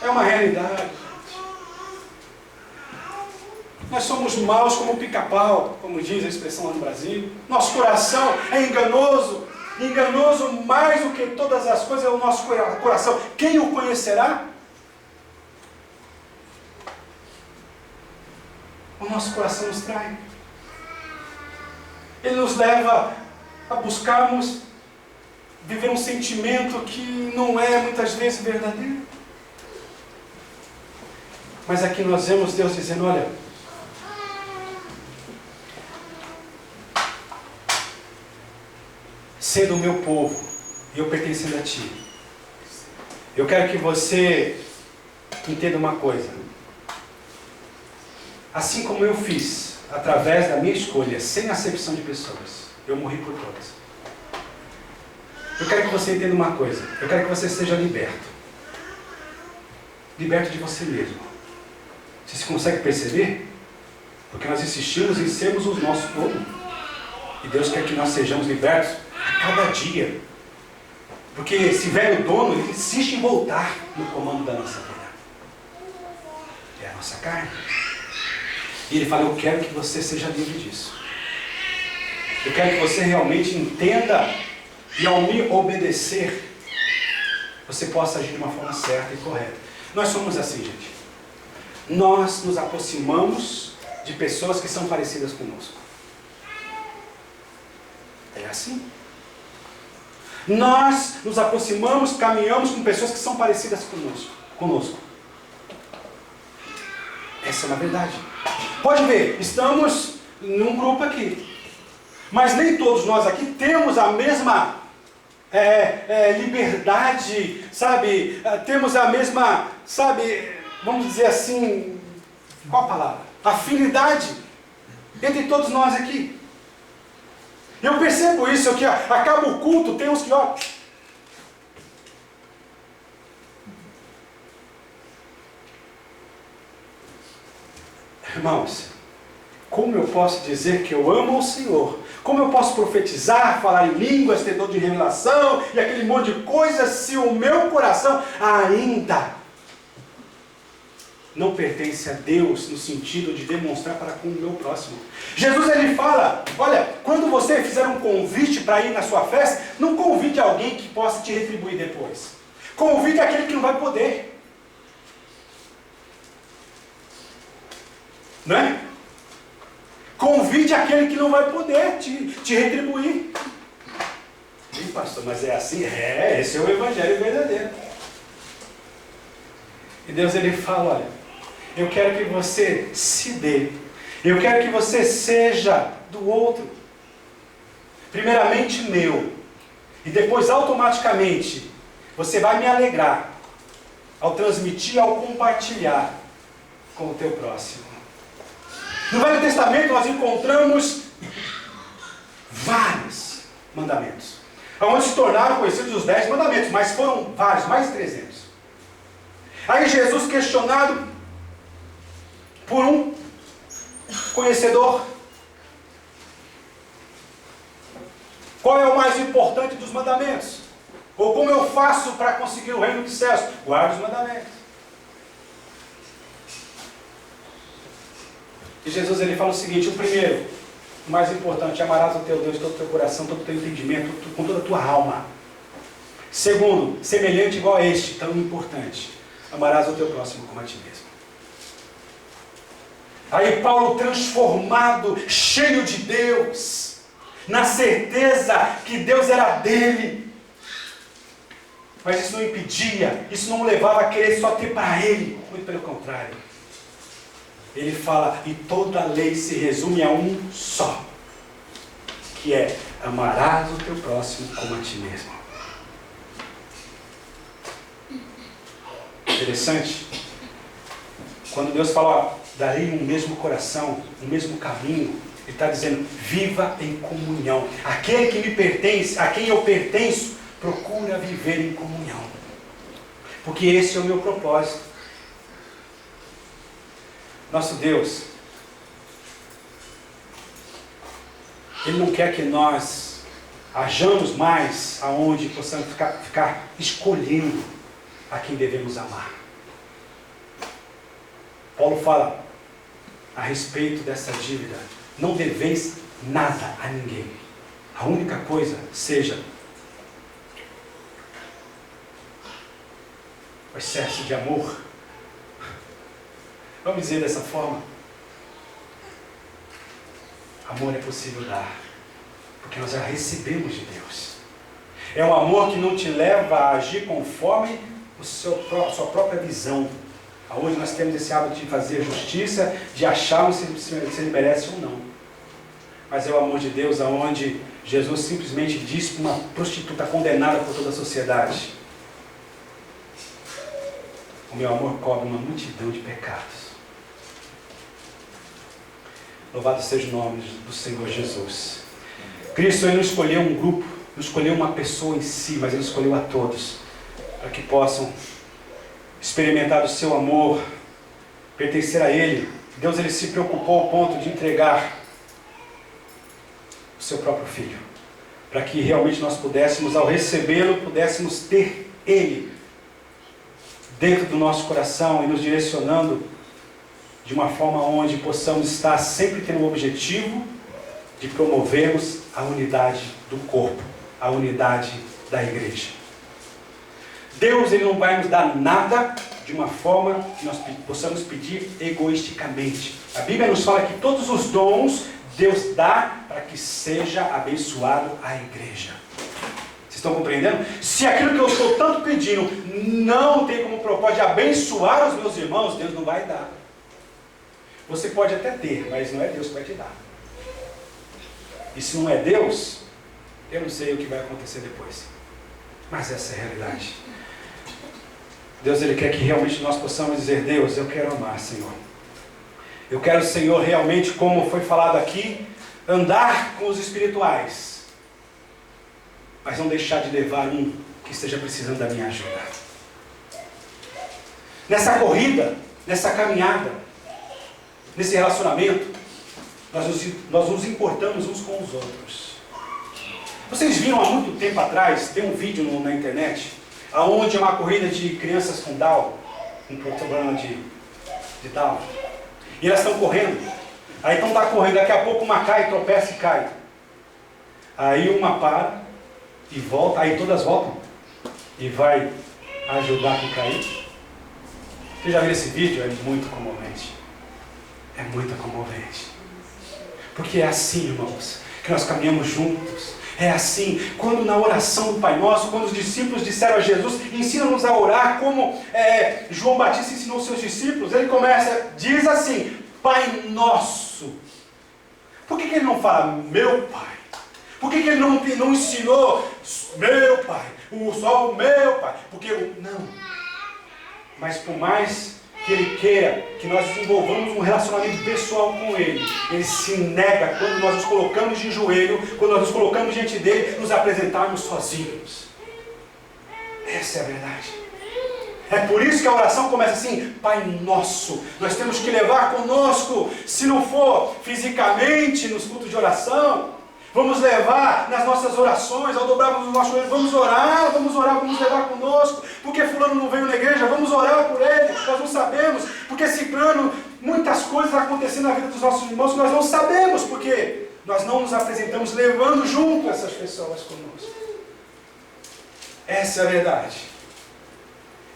Speaker 1: é uma realidade, gente. Nós somos maus como pica-pau, como diz a expressão lá no Brasil. Nosso coração é enganoso. Enganoso mais do que todas as coisas é o nosso coração. Quem o conhecerá? O nosso coração nos trai. Ele nos leva a buscarmos viver um sentimento que não é muitas vezes verdadeiro. Mas aqui nós vemos Deus dizendo: olha, sendo o meu povo e eu pertencendo a ti, eu quero que você entenda uma coisa. Assim como eu fiz, através da minha escolha, sem acepção de pessoas, eu morri por todas. Eu quero que você entenda uma coisa. Eu quero que você seja liberto. Liberto de você mesmo. Você consegue perceber? Porque nós insistimos em sermos o nosso todo. E Deus quer que nós sejamos libertos a cada dia. Porque esse velho dono, ele insiste em voltar no comando da nossa vida. É a nossa carne. E ele fala: eu quero que você seja livre disso. Eu quero que você realmente entenda, e ao me obedecer, você possa agir de uma forma certa e correta. Nós somos assim, gente. Nós nos aproximamos de pessoas que são parecidas conosco. É assim. Nós nos aproximamos, caminhamos com pessoas que são parecidas conosco. Essa é uma verdade. Pode ver, estamos num grupo aqui. Mas nem todos nós aqui temos a mesma liberdade, sabe? Temos a mesma, sabe, vamos dizer assim, qual a palavra? Afinidade entre todos nós aqui. Eu percebo isso, que acaba o culto, tem uns que ó. Irmãos, como eu posso dizer que eu amo o Senhor? Como eu posso profetizar, falar em línguas, ter dom de revelação e aquele monte de coisas, se o meu coração ainda não pertence a Deus, no sentido de demonstrar para com o meu próximo? Jesus, ele fala: olha, quando você fizer um convite para ir na sua festa, não convide alguém que possa te retribuir depois. Convide aquele que não vai poder. Não é? Convide aquele que não vai poder te retribuir. Ih, pastor, mas é assim? Esse é o evangelho verdadeiro. E Deus, ele fala: olha, eu quero que você se dê. Eu quero que você seja do outro. Primeiramente meu. E depois automaticamente você vai me alegrar ao transmitir, ao compartilhar com o teu próximo. No Velho Testamento nós encontramos vários mandamentos, onde se tornaram conhecidos os 10 mandamentos, mas foram vários, mais de 300. Aí Jesus, questionado por um conhecedor, qual é o mais importante dos mandamentos? Ou como eu faço para conseguir o reino dos céus? Guarda os mandamentos. E Jesus ele fala o seguinte, o primeiro, o mais importante, amarás o teu Deus de todo o teu coração, todo o teu entendimento, com toda a tua alma. Segundo, semelhante igual a este, tão importante, amarás o teu próximo como a ti mesmo. Aí Paulo transformado, cheio de Deus, na certeza que Deus era dele. Mas isso não impedia, isso não o levava a querer só ter para ele, muito pelo contrário. Ele fala, e toda a lei se resume a um só, que é, amarás o teu próximo como a ti mesmo. Interessante, quando Deus fala, ó, darei um mesmo coração, um mesmo caminho, Ele está dizendo, viva em comunhão. Aquele que me pertence, a quem eu pertenço, procura viver em comunhão. Porque esse é o meu propósito. Nosso Deus, Ele não quer que nós hajamos mais aonde possamos ficar escolhendo a quem devemos amar. Paulo fala a respeito dessa dívida, não deveis nada a ninguém. A única coisa seja o excesso de amor. Vamos dizer dessa forma, amor é possível dar, porque nós já recebemos de Deus. É um amor que não te leva a agir conforme a sua própria visão, aonde nós temos esse hábito de fazer justiça, de acharmos se ele merece ou não. Mas é o amor de Deus, aonde Jesus simplesmente disse para uma prostituta condenada por toda a sociedade, o meu amor cobre uma multidão de pecados. Louvado seja o nome do Senhor Jesus. Cristo ele não escolheu um grupo, não escolheu uma pessoa em si, mas Ele escolheu a todos, para que possam experimentar o seu amor, pertencer a Ele. Deus ele se preocupou ao ponto de entregar o seu próprio Filho, para que realmente nós pudéssemos, ao recebê-lo, pudéssemos ter Ele dentro do nosso coração e nos direcionando de uma forma onde possamos estar sempre tendo o objetivo de promovermos a unidade do corpo, a unidade da igreja. Deus ele não vai nos dar nada de uma forma que nós possamos pedir egoisticamente. A Bíblia nos fala que todos os dons Deus dá para que seja abençoado a igreja. Vocês estão compreendendo? Se aquilo que eu estou tanto pedindo não tem como propósito de abençoar os meus irmãos, Deus não vai dar. Você pode até ter, mas não é Deus que vai te dar. E se não é Deus, eu não sei o que vai acontecer depois. Mas essa é a realidade. Deus ele quer que realmente nós possamos dizer, Deus, eu quero amar, Senhor. Eu quero, Senhor, realmente, como foi falado aqui, andar com os espirituais. Mas não deixar de levar um que esteja precisando da minha ajuda. Nessa corrida, nessa caminhada, nesse relacionamento, nós nos importamos uns com os outros. Vocês viram há muito tempo atrás, tem um vídeo na internet, onde é uma corrida de crianças com Down, um problema de Down. E elas estão correndo. Aí então está correndo, daqui a pouco uma cai, tropeça e cai. Aí uma para e volta, aí todas voltam e vai ajudar quem cair. Você já viu esse vídeo? É muito comovente. É muito comovente. Porque é assim, irmãos, que nós caminhamos juntos. É assim, quando na oração do Pai Nosso, quando os discípulos disseram a Jesus, ensina-nos a orar como João Batista ensinou os seus discípulos. Ele começa, diz assim, Pai Nosso. Por que ele não fala, meu Pai? Por que ele não ensinou, meu Pai, só o meu Pai? Porque não. Mas por mais que Ele queira que nós desenvolvamos um relacionamento pessoal com Ele, Ele se nega quando nós nos colocamos de joelho, quando nós nos colocamos diante dEle, nos apresentarmos sozinhos. Essa é a verdade. É por isso que a oração começa assim, Pai Nosso. Nós temos que levar conosco, se não for fisicamente nos cultos de oração, Vamos levar nas nossas orações, ao dobrarmos os nossos joelhos, vamos orar, vamos levar conosco. Porque fulano não veio na igreja, vamos orar por ele. Nós não sabemos, porque ciclano, muitas coisas acontecendo na vida dos nossos irmãos que nós não sabemos, porque nós não nos apresentamos levando junto essas pessoas conosco. Essa é a verdade.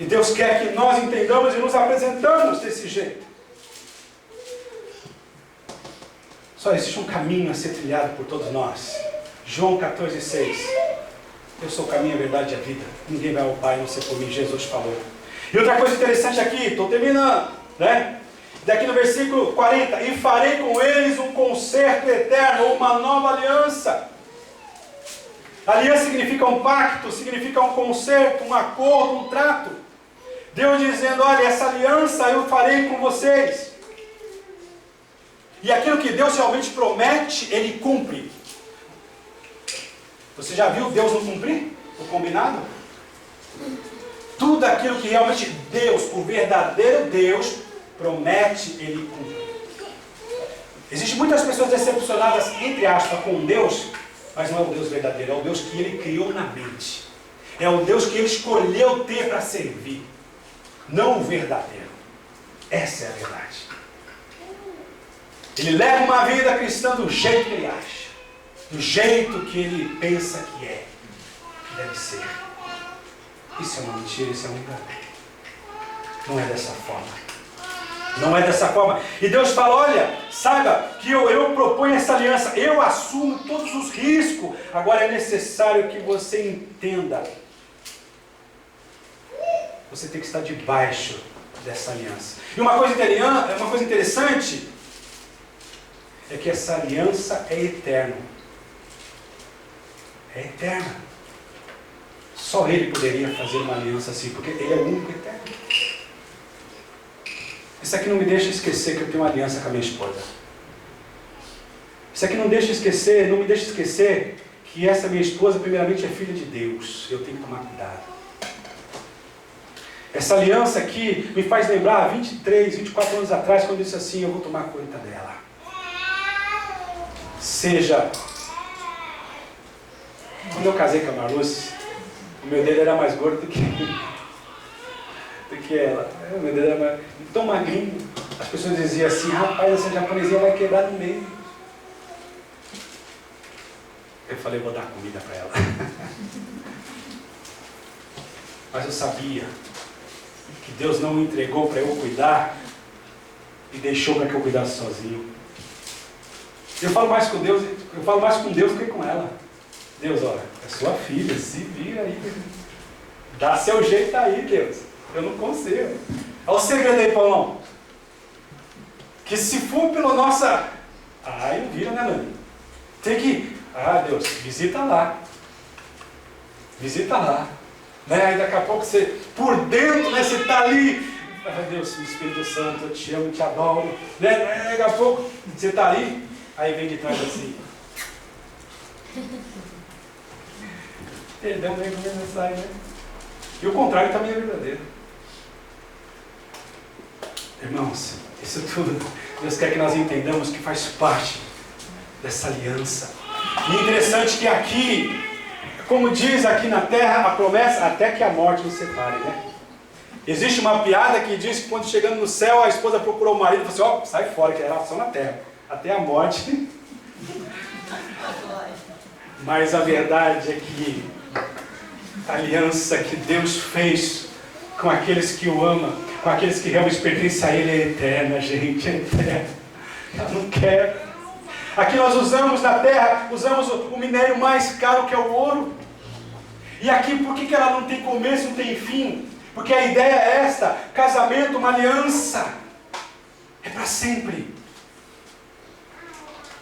Speaker 1: E Deus quer que nós entendamos e nos apresentamos desse jeito. Só existe um caminho a ser trilhado por todos nós. João 14,6. Eu sou o caminho, a verdade e a vida. Ninguém vai ao Pai, não ser por mim, Jesus falou. E outra coisa interessante aqui, estou terminando, né? Daqui no versículo 40. E farei com eles um concerto eterno, uma nova aliança. Aliança significa um pacto, significa um concerto, um acordo, um trato. Deus dizendo, olha, essa aliança eu farei com vocês. E aquilo que Deus realmente promete, Ele cumpre. Você já viu Deus não cumprir o combinado? Tudo aquilo que realmente Deus, o verdadeiro Deus, promete, Ele cumpre. Existem muitas pessoas decepcionadas, entre aspas, com Deus, mas não é o Deus verdadeiro, é o Deus que Ele criou na mente. É o Deus que Ele escolheu ter para servir. Não o verdadeiro. Essa é a verdade. Ele leva uma vida cristã do jeito que ele acha, do jeito que ele pensa que é, que deve ser. Isso é uma mentira, isso é um engano. Não é dessa forma. Não é dessa forma. E Deus fala, olha, saiba que eu proponho essa aliança, eu assumo todos os riscos. Agora é necessário que você entenda. Você tem que estar debaixo dessa aliança. E uma coisa interessante é que essa aliança é eterna. É eterna. Só Ele poderia fazer uma aliança assim, porque Ele é o único eterno. Isso aqui não me deixa esquecer que eu tenho uma aliança com a minha esposa. Isso aqui não me deixa esquecer que essa minha esposa, primeiramente, é filha de Deus. Eu tenho que tomar cuidado. Essa aliança aqui me faz lembrar 23, 24 anos atrás, quando eu disse assim, eu vou tomar conta dela. Seja, quando eu casei com a Marluce, o meu dedo era mais gordo do que ela. O meu dedo era tão magrinho. As pessoas diziam assim, rapaz, essa japonesinha vai quebrar no meio. Eu falei, vou dar comida para ela. Mas eu sabia que Deus não me entregou para eu cuidar e deixou para que eu cuidasse sozinho. Eu falo mais com Deus do que com ela. Deus, olha, é sua filha, se vira aí. Dá seu jeito aí, Deus. Eu não consigo. Olha o segredo aí, Paulão. Que se for pela nossa... Aí não vira, né, Nani? Tem que... Deus, visita lá. Visita lá. Né? Aí daqui a pouco você, por dentro, né, você está ali. Deus, Espírito Santo, eu te amo, te adoro. Né? Daqui a pouco você está ali. Aí vem de trás assim. Perdão, vem comigo nessa aí, né? E o contrário também é verdadeiro. Irmãos, isso tudo, Deus quer que nós entendamos que faz parte dessa aliança. E interessante que aqui, como diz aqui na terra, a promessa, até que a morte nos separe, né? Existe uma piada que diz que quando chegando no céu, a esposa procurou o marido e falou assim, sai fora, que era só na terra. Até a morte. Mas a verdade é que a aliança que Deus fez com aqueles que o amam, com aqueles que realmente pertencem a Ele, é eterna, gente, é eterna. Eu não quero. Aqui nós usamos na terra, usamos o minério mais caro, que é o ouro. E aqui, por que ela não tem começo, não tem fim? Porque a ideia é esta, casamento, uma aliança. É para sempre.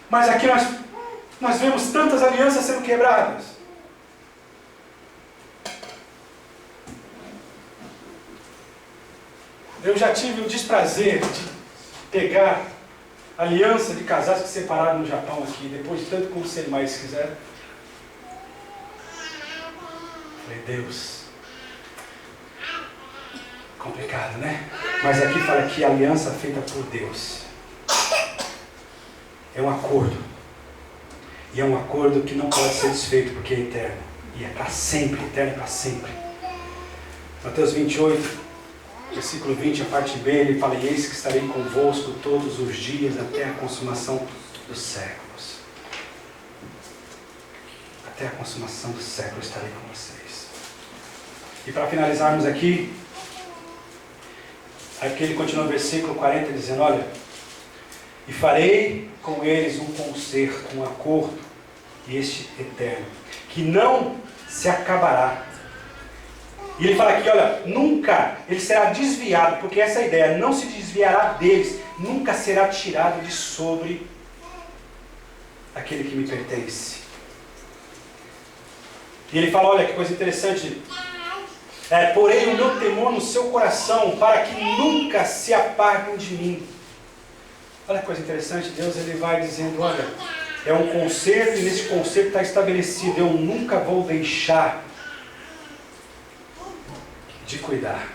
Speaker 1: Mas aqui nós vemos tantas alianças sendo quebradas. Eu já tive o desprazer de pegar aliança de casais que se separaram no Japão aqui, depois de tanto conselho mais quiseram. Falei, Deus, complicado, né? Mas aqui fala que a aliança feita por Deus é um acordo. E é um acordo que não pode ser desfeito, porque é eterno. E é para sempre, eterno é para sempre. Mateus 28, versículo 20, a parte B, ele fala: e eis que estarei convosco todos os dias, até a consumação dos séculos. Até a consumação dos séculos estarei com vocês. E para finalizarmos aqui, ele continua no versículo 40, dizendo: olha, e farei com eles um concerto, um acordo, este eterno, que não se acabará. E ele fala aqui, olha, nunca ele será desviado, porque essa é a ideia, não se desviará deles, nunca será tirado de sobre aquele que me pertence. E ele fala, olha que coisa interessante, porém o meu temor no seu coração, para que nunca se apartem de mim. Olha que coisa interessante, Deus ele vai dizendo, olha, é um concerto, e nesse concerto está estabelecido, eu nunca vou deixar de cuidar.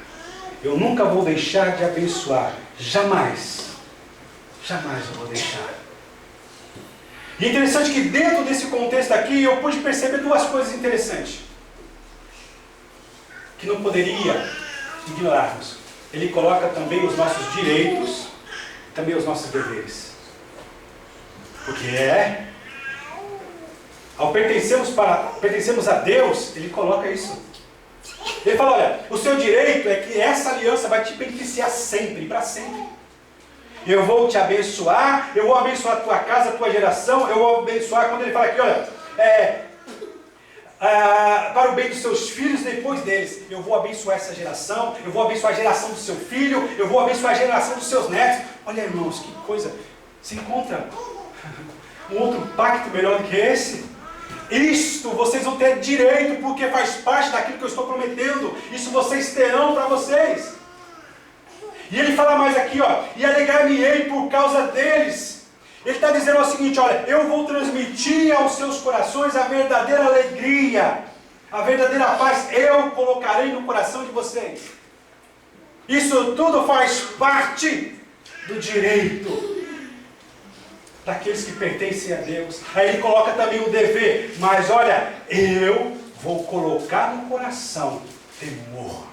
Speaker 1: Eu nunca vou deixar de abençoar. Jamais. Jamais eu vou deixar. E é interessante que dentro desse contexto aqui, eu pude perceber duas coisas interessantes, que não poderia ignorarmos. Ele coloca também os nossos direitos, também os nossos deveres. Porque ao pertencermos a Deus, ele coloca isso. Ele fala, olha, o seu direito é que essa aliança vai te beneficiar sempre, para sempre. Eu vou te abençoar, eu vou abençoar a tua casa, a tua geração, eu vou abençoar, quando ele fala aqui, olha, para o bem dos seus filhos depois deles. Eu vou abençoar essa geração, eu vou abençoar a geração do seu filho, eu vou abençoar a geração dos seus netos. Olha, irmãos, que coisa, você encontra um outro pacto melhor do que esse? Isto vocês vão ter direito, porque faz parte daquilo que eu estou prometendo. Isso vocês terão para vocês. E ele fala mais aqui, ó, e alegrar-me-ei por causa deles. Ele está dizendo o seguinte, olha, eu vou transmitir aos seus corações a verdadeira alegria, a verdadeira paz, eu colocarei no coração de vocês. Isso tudo faz parte do direito daqueles que pertencem a Deus. Aí ele coloca também o dever, mas olha, eu vou colocar no coração temor.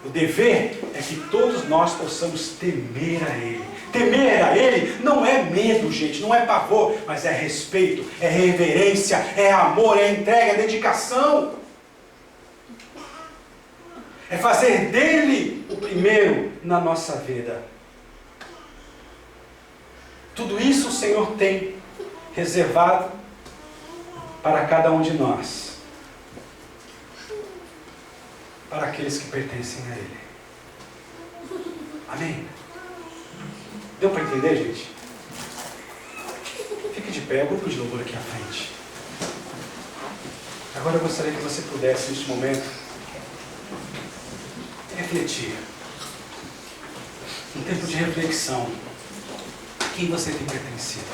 Speaker 1: O dever é que todos nós possamos temer a Ele. Temer a Ele não é medo, gente, não é pavor, mas é respeito, é reverência, é amor, é entrega, é dedicação. É fazer dele o primeiro na nossa vida. Tudo isso o Senhor tem reservado para cada um de nós. Para aqueles que pertencem a Ele. Amém? Deu para entender, gente? Fique de pé, grupo de louvor aqui à frente. Agora eu gostaria que você pudesse, neste momento, refletir. Um tempo de reflexão. A quem você tem pertencido?